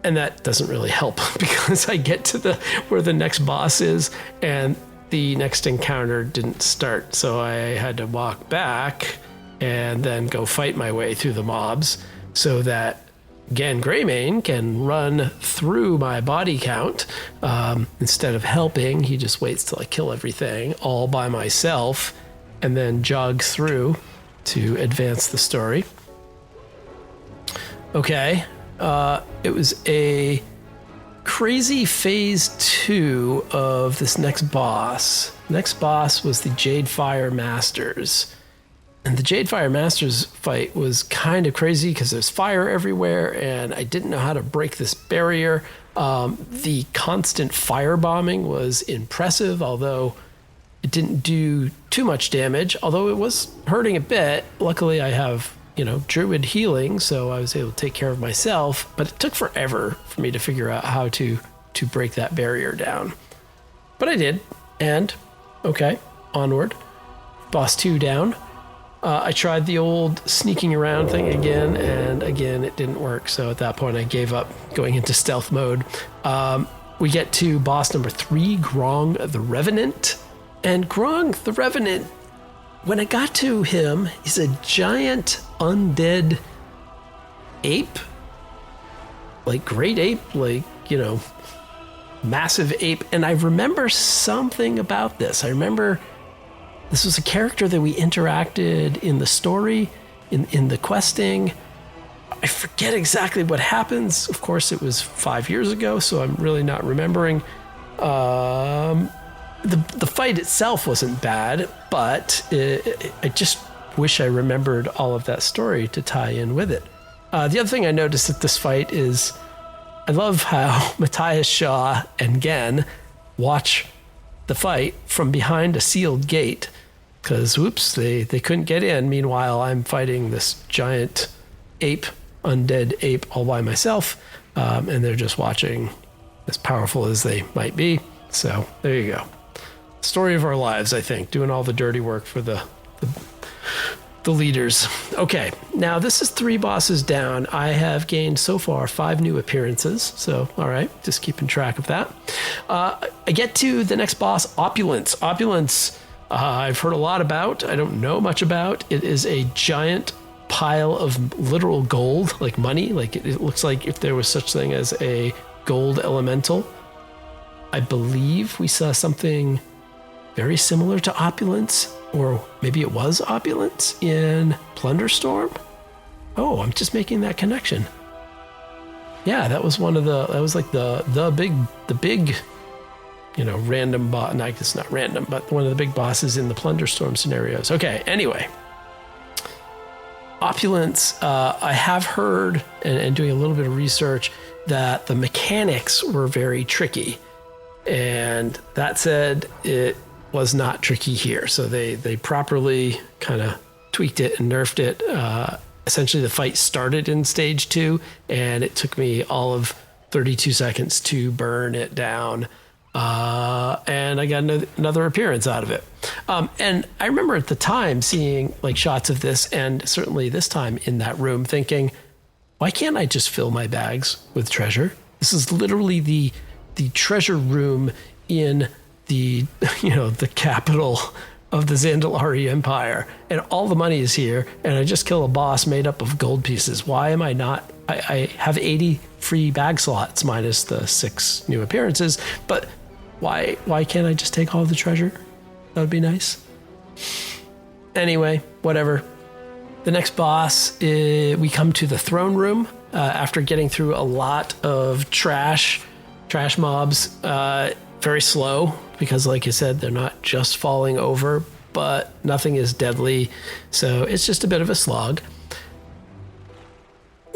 And that doesn't really help because I get to where the next boss is and the next encounter didn't start. So I had to walk back and then go fight my way through the mobs so that Gan Greymane can run through my body count. Instead of helping, he just waits till I kill everything all by myself and then jogs through to advance the story. Okay. It was a crazy phase 2 of this next boss. Next boss was the Jadefire Masters. And the Jadefire Masters fight was kind of crazy because there's fire everywhere and I didn't know how to break this barrier. The constant firebombing was impressive, although it didn't do too much damage, although it was hurting a bit. Luckily, I have, druid healing, so I was able to take care of myself, but it took forever for me to figure out how to break that barrier down. But I did, and okay, onward. Boss 2 down. I tried the old sneaking around thing again, and again, it didn't work. So at that point, I gave up going into stealth mode. We get to boss number 3, Grong the Revenant. And Grong the Revenant, when I got to him, he's a giant undead ape. Like great ape, massive ape. And I remember something about this. I remember this was a character that we interacted in the story, in the questing. I forget exactly what happens. Of course, it was 5 years ago, so I'm really not remembering. The fight itself wasn't bad, but I just wish I remembered all of that story to tie in with it. The other thing I noticed at this fight is I love how Matthias Shaw and Gen watch the fight from behind a sealed gate because, whoops, they couldn't get in. Meanwhile, I'm fighting this giant ape, undead ape all by myself, and they're just watching, as powerful as they might be. So there you go. Story of our lives, I think, doing all the dirty work for the leaders. Okay, now this is 3 bosses down. I have gained so far 5 new appearances. So, all right, just keeping track of that. I get to the next boss, Opulence. Opulence, I've heard a lot about. I don't know much about. It is a giant pile of literal gold, like money. Like it looks like if there was such thing as a gold elemental. I believe we saw something very similar to Opulence, or maybe it was Opulence in Plunderstorm. Oh, I'm just making that connection. Yeah, that was like the big, random boss. No, it's not random, but one of the big bosses in the Plunderstorm scenarios. Okay, anyway. Opulence, I have heard, and doing a little bit of research, that the mechanics were very tricky. And that said, it was not tricky here. So they properly kind of tweaked it and nerfed it. Essentially, the fight started in stage 2, and it took me all of 32 seconds to burn it down. And I got another appearance out of it. And I remember at the time seeing like shots of this, and certainly this time in that room, thinking, why can't I just fill my bags with treasure? This is literally the treasure room in the capital of the Zandalari Empire, and all the money is here, and I just kill a boss made up of gold pieces. Why am I not? I have 80 free bag slots minus the 6 new appearances, but why can't I just take all the treasure? That would be nice. Anyway, whatever. The next boss, we come to the throne room after getting through a lot of trash mobs. Very slow because, like I said, they're not just falling over, but nothing is deadly. So it's just a bit of a slog.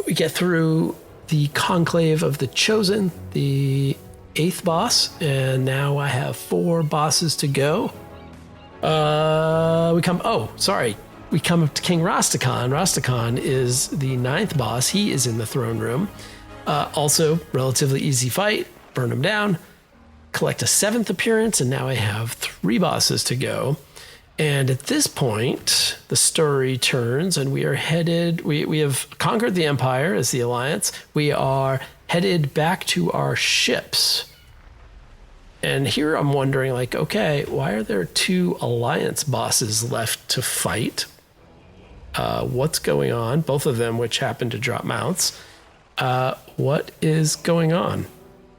We get through the Conclave of the Chosen, the 8th boss, and now I have 4 bosses to go. We come up to King Rastakhan. Rastakhan is the 9th boss. He is in the throne room. Also, relatively easy fight. Burn him down. Collect a 7th appearance, and now I have 3 bosses to go. And at this point, the story turns, and we are headed... We have conquered the Empire as the Alliance. We are headed back to our ships. And here I'm wondering, like, okay, why are there 2 Alliance bosses left to fight? What's going on? Both of them, which happen to drop mounts. What is going on?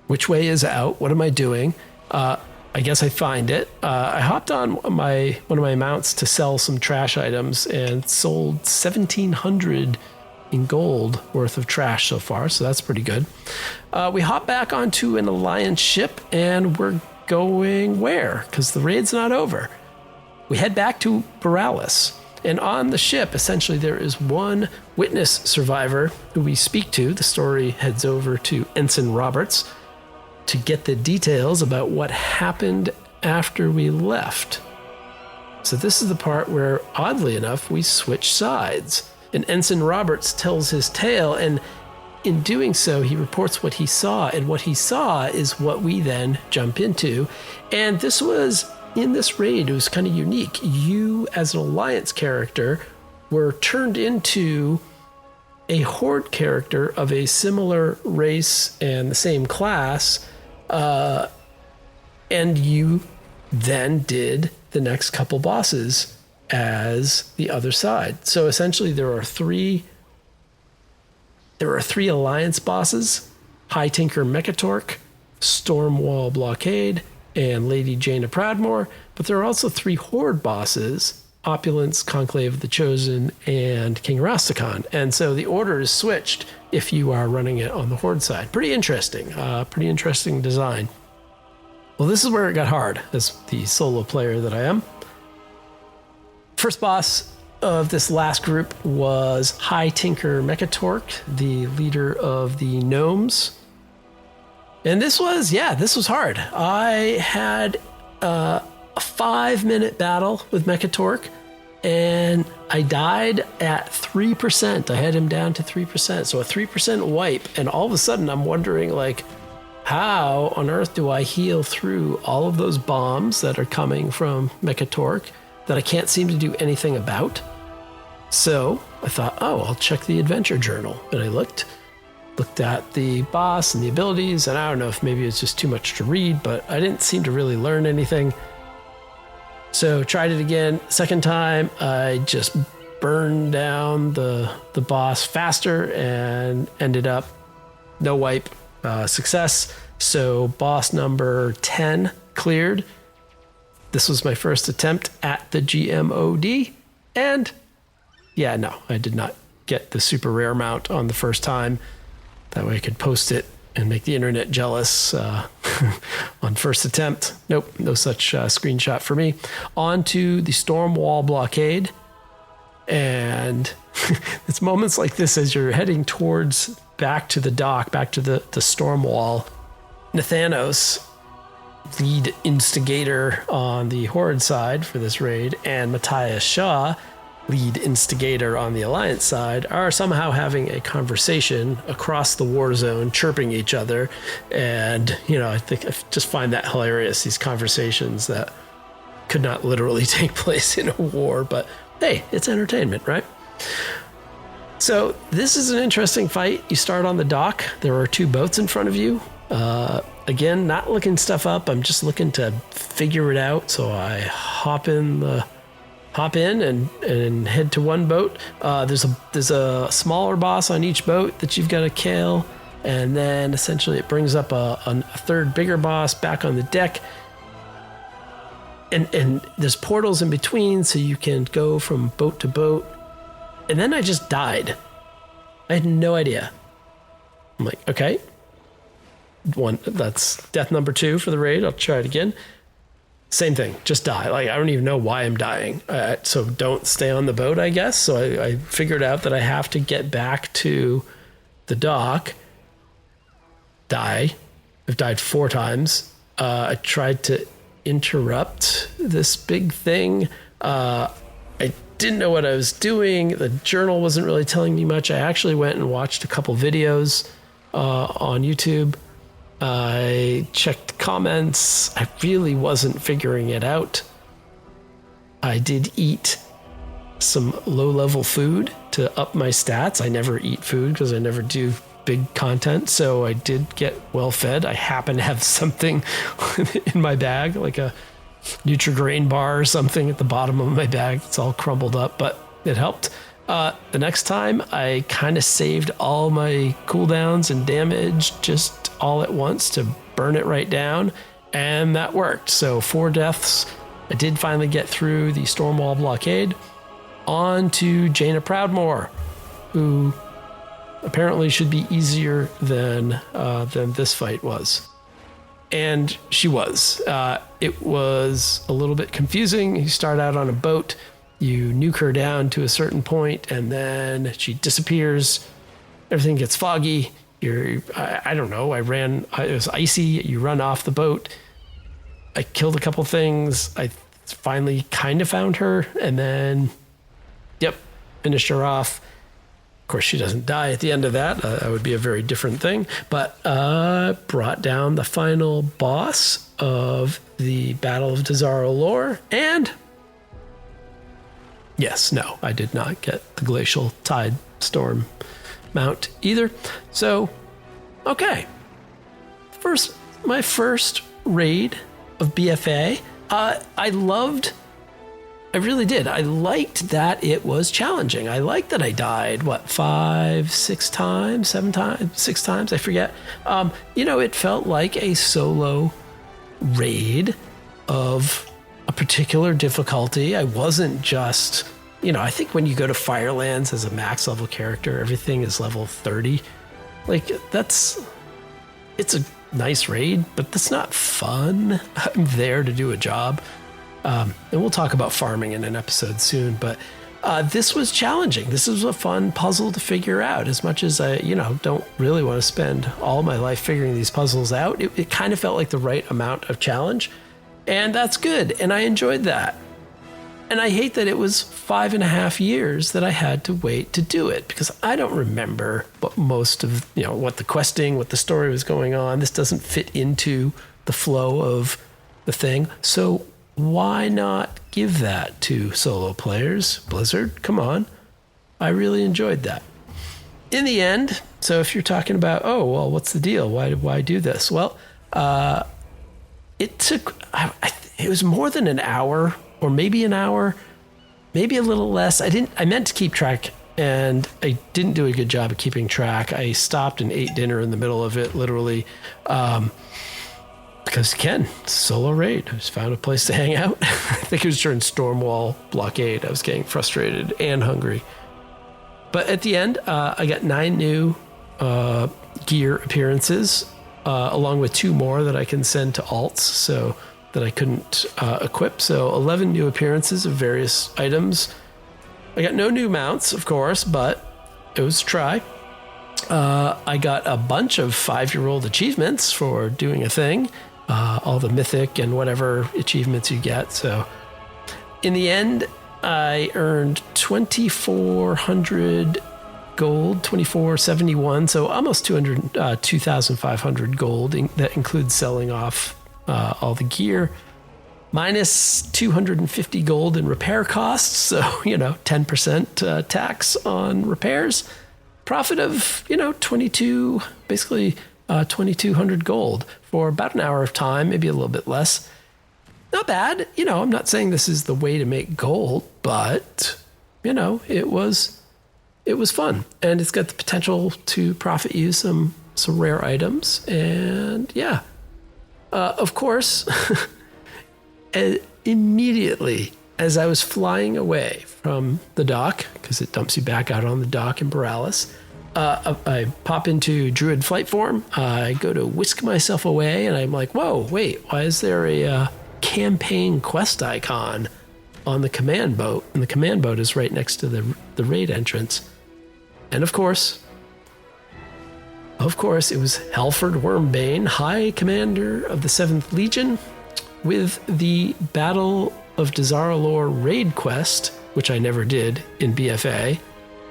Which way is out? What am I doing? I guess I find it. I hopped on one of my mounts to sell some trash items and sold 1,700 in gold worth of trash so far, so that's pretty good. We hop back onto an Alliance ship, and we're going where? Because the raid's not over. We head back to Borealis. And on the ship, essentially, there is one witness survivor who we speak to. The story heads over to Ensign Roberts to get the details about what happened after we left. So this is the part where, oddly enough, we switch sides. And Ensign Roberts tells his tale, and in doing so, he reports what he saw. And what he saw is what we then jump into. And this was... in this raid, it was kind of unique. You, as an Alliance character, were turned into a Horde character of a similar race and the same class, and you then did the next couple bosses as the other side. So essentially, there are three Alliance bosses: High Tinker Mechatork, Stormwall Blockade, and Lady Jaina Pradmore, but there are also 3 Horde bosses: Opulence, Conclave of the Chosen, and King Rastakhan. And so the order is switched if you are running it on the Horde side. Pretty interesting design. Well, this is where it got hard as the solo player that I am. First boss of this last group was High Tinker Mechatork, the leader of the gnomes. And this was hard. I had a 5-minute battle with Mechatork, and I died at 3%. I had him down to 3%, so a 3% wipe. And all of a sudden, I'm wondering, like, how on earth do I heal through all of those bombs that are coming from Mechatork that I can't seem to do anything about? So I thought, I'll check the adventure journal. And I looked at the boss and the abilities, and I don't know if maybe it's just too much to read, but I didn't seem to really learn anything. So tried it again. Second time, I just burned down the boss faster and ended up no wipe, success. So boss number 10 cleared. This was my first attempt at the GMOD, and yeah, no, I did not get the super rare mount on the first time. That way I could post it and make the internet jealous on first attempt. Nope, no such screenshot for me. On to the Stormwall Blockade. And it's moments like this as you're heading towards back to the dock, back to the Stormwall. Nathanos, lead instigator on the Horde side for this raid, and Matthias Shaw, lead instigator on the Alliance side, are somehow having a conversation across the war zone, chirping each other. And, I think I just find that hilarious, these conversations that could not literally take place in a war, but hey, it's entertainment, right? So this is an interesting fight. You start on the dock. There are 2 boats in front of you. Again, not looking stuff up. I'm just looking to figure it out. So I hop in and head to one boat. There's a smaller boss on each boat that you've got to kill, and then essentially it brings up a third bigger boss back on the deck. And there's portals in between, so you can go from boat to boat. And then I just died. I had no idea. I'm like, okay, that's death number 2 for the raid. I'll try it again. same thing, just die. Like, I don't even know why I'm dying. So don't stay on the boat, I guess. So I figured out that I have to get back to the dock, die. I've died 4 times. I tried to interrupt this big thing. I didn't know what I was doing. The journal wasn't really telling me much. I actually went and watched a couple videos on YouTube. I checked comments. I really wasn't figuring it out. I did eat some low-level food to up my stats. I never eat food because I never do big content, so I did get well fed. I happen to have something in my bag, like a Nutri-Grain bar or something at the bottom of my bag. It's all crumbled up, but it helped. The next time, I kind of saved all my cooldowns and damage just all at once to burn it right down, and that worked. So 4 deaths. I did finally get through the Stormwall blockade. On to Jaina Proudmoore, who apparently should be easier than this fight was. And she was. It was a little bit confusing. You start out on a boat, you nuke her down to a certain point, and then she disappears. Everything gets foggy. I don't know. It was icy. You run off the boat. I killed a couple things. I finally kind of found her, and then, finished her off. Of course, she doesn't die at the end of that. That would be a very different thing. But brought down the final boss of the Battle of Dazar'alor. And yes, no, I did not get the Glacial Tide Storm mount either. So, okay. My first raid of BFA. I really did. I liked that it was challenging. I liked that I died, 5, 6 times, 7 times, 6 times, I forget. It felt like a solo raid of a particular difficulty. I wasn't just, I think when you go to Firelands as a max level character, everything is level 30. Like, it's a nice raid, but that's not fun. I'm there to do a job. And we'll talk about farming in an episode soon, but this was challenging. This was a fun puzzle to figure out. As much as I, don't really want to spend all my life figuring these puzzles out, it kind of felt like the right amount of challenge, and that's good, and I enjoyed that. And I hate that it was 5.5 years that I had to wait to do it, because I don't remember what most of, what the questing, what the story was going on. This doesn't fit into the flow of the thing, so why not give that to solo players? Blizzard, come on. I really enjoyed that. In the end, so if you're talking about, what's the deal? Why do this? Well, it was more than an hour, or maybe an hour, maybe a little less. I meant to keep track, and I didn't do a good job of keeping track. I stopped and ate dinner in the middle of it, literally. Because solo raid. I just found a place to hang out. I think it was during Stormwall blockade. I was getting frustrated and hungry. But at the end, I got 9 new gear appearances, along with 2 more that I can send to alts, so that I couldn't equip. So 11 new appearances of various items. I got no new mounts, of course, but it was a try. I got a bunch of 5-year-old achievements for doing a thing. All the mythic and whatever achievements you get. So in the end, I earned 2,400 gold, 2,471, so almost 2,500 gold. That includes selling off all the gear, minus 250 gold in repair costs. So, 10% tax on repairs. Profit of, 2,200 gold for about an hour of time, maybe a little bit less. Not bad. I'm not saying this is the way to make gold, but, it was fun. And it's got the potential to profit you some rare items. And yeah, of course, immediately as I was flying away from the dock, because it dumps you back out on the dock in Borealis, I pop into Druid flight form. I go to whisk myself away, and I'm like, whoa, wait, why is there a campaign quest icon on the command boat, and the command boat is right next to the raid entrance. And of course, it was Halford Wormbane, High Commander of the 7th Legion, with the Battle of Dazar'alor raid quest, which I never did in BFA.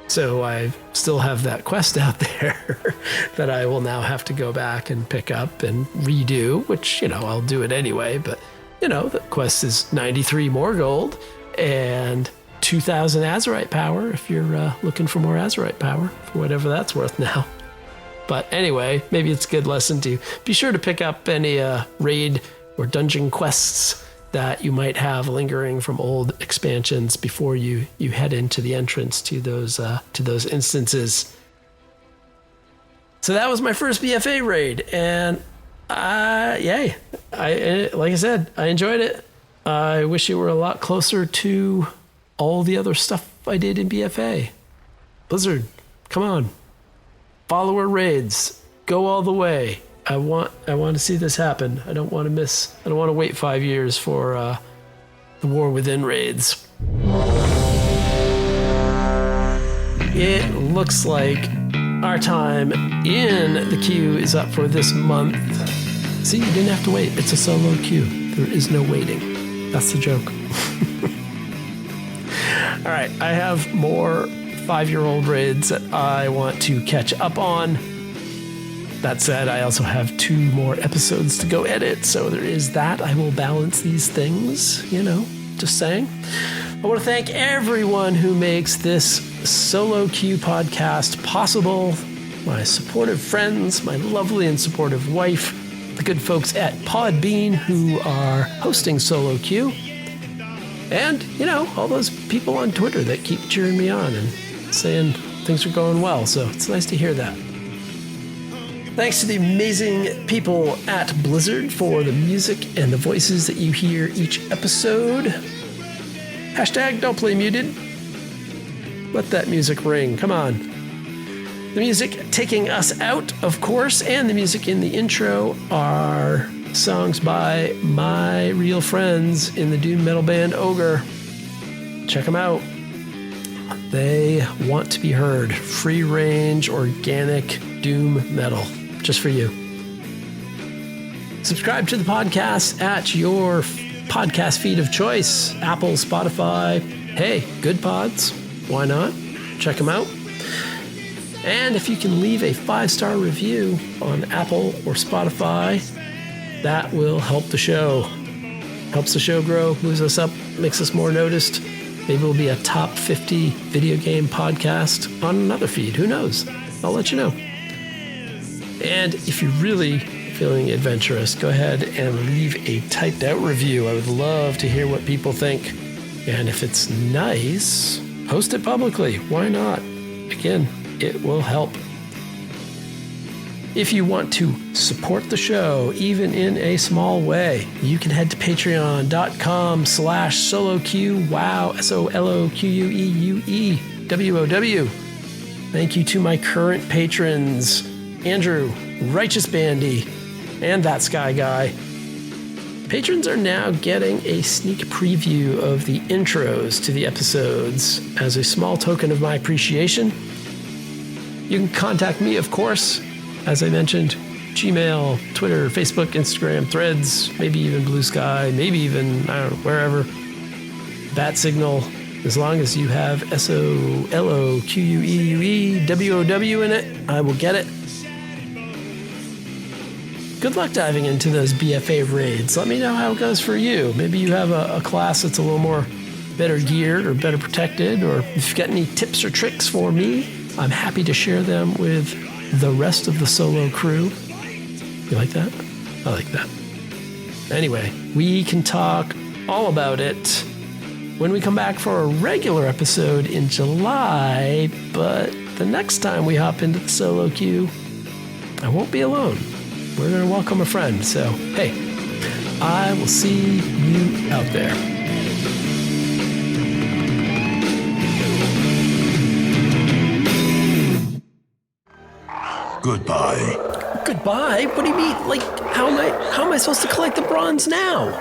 So I still have that quest out there that I will now have to go back and pick up and redo, which, I'll do it anyway. But, the quest is 93 more gold and 2,000 Azerite power if you're looking for more Azerite power, for whatever that's worth now. But anyway, maybe it's a good lesson to be sure to pick up any raid or dungeon quests that you might have lingering from old expansions before you head into the entrance to those instances. So that was my first BFA raid, and yay! Like I said, I enjoyed it. I wish it were a lot closer to all the other stuff I did in BFA. Blizzard, come on, follower raids, go all the way. I want to see this happen. I don't want to wait 5 years for the War Within raids. It looks like our time in the queue is up for this month. See, you didn't have to wait. It's a solo queue. There is no waiting. That's the joke. All right, I have more 5-year-old raids that I want to catch up on. That said, I also have 2 more episodes to go edit, so there is that. I will balance these things, just saying. I want to thank everyone who makes this Solo Q podcast possible. My supportive friends, my lovely and supportive wife, the good folks at Podbean who are hosting Solo Q, and, all those people on Twitter that keep cheering me on and saying things are going well, so it's nice to hear that. Thanks to the amazing people at Blizzard for the music and the voices that you hear each episode. Hashtag don't play muted. Let that music ring. Come on. The music taking us out, of course, and the music in the intro are songs by my real friends in the doom metal band Ogre. Check them out. They want to be heard. Free range, organic doom metal. Just for you. Subscribe to the podcast at your podcast feed of choice. Apple, Spotify. Hey, Goodpods. Why not? Check them out. And if you can leave a 5-star review on Apple or Spotify, that will help the show. Helps the show grow, moves us up, makes us more noticed. Maybe we'll be a top 50 video game podcast on another feed. Who knows? I'll let you know. And if you're really feeling adventurous, go ahead and leave a typed out review. I would love to hear what people think. And if it's nice, post it publicly. Why not? Again, it will help. If you want to support the show, even in a small way, you can head to patreon.com/soloq. Wow, SOLOQUEUEWOW. Thank you to my current patrons, Andrew, Righteous Bandy, and ThatSkyGuy. Patrons are now getting a sneak preview of the intros to the episodes as a small token of my appreciation. You can contact me, of course, as I mentioned, Gmail, Twitter, Facebook, Instagram, Threads, maybe even Blue Sky, maybe even, I don't know, wherever. Bat Signal, as long as you have SOLOQUEUEWOW in it, I will get it. Good luck diving into those BFA raids. Let me know how it goes for you. Maybe you have a class that's a little more better geared or better protected, or if you've got any tips or tricks for me, I'm happy to share them with the rest of the solo crew. You like that? I like that. Anyway, we can talk all about it when we come back for a regular episode in July, but the next time we hop into the solo queue, I won't be alone. We're going to welcome a friend, so hey, I will see you out there. Goodbye. Goodbye? What do you mean? Like, how am I supposed to collect the bronze now?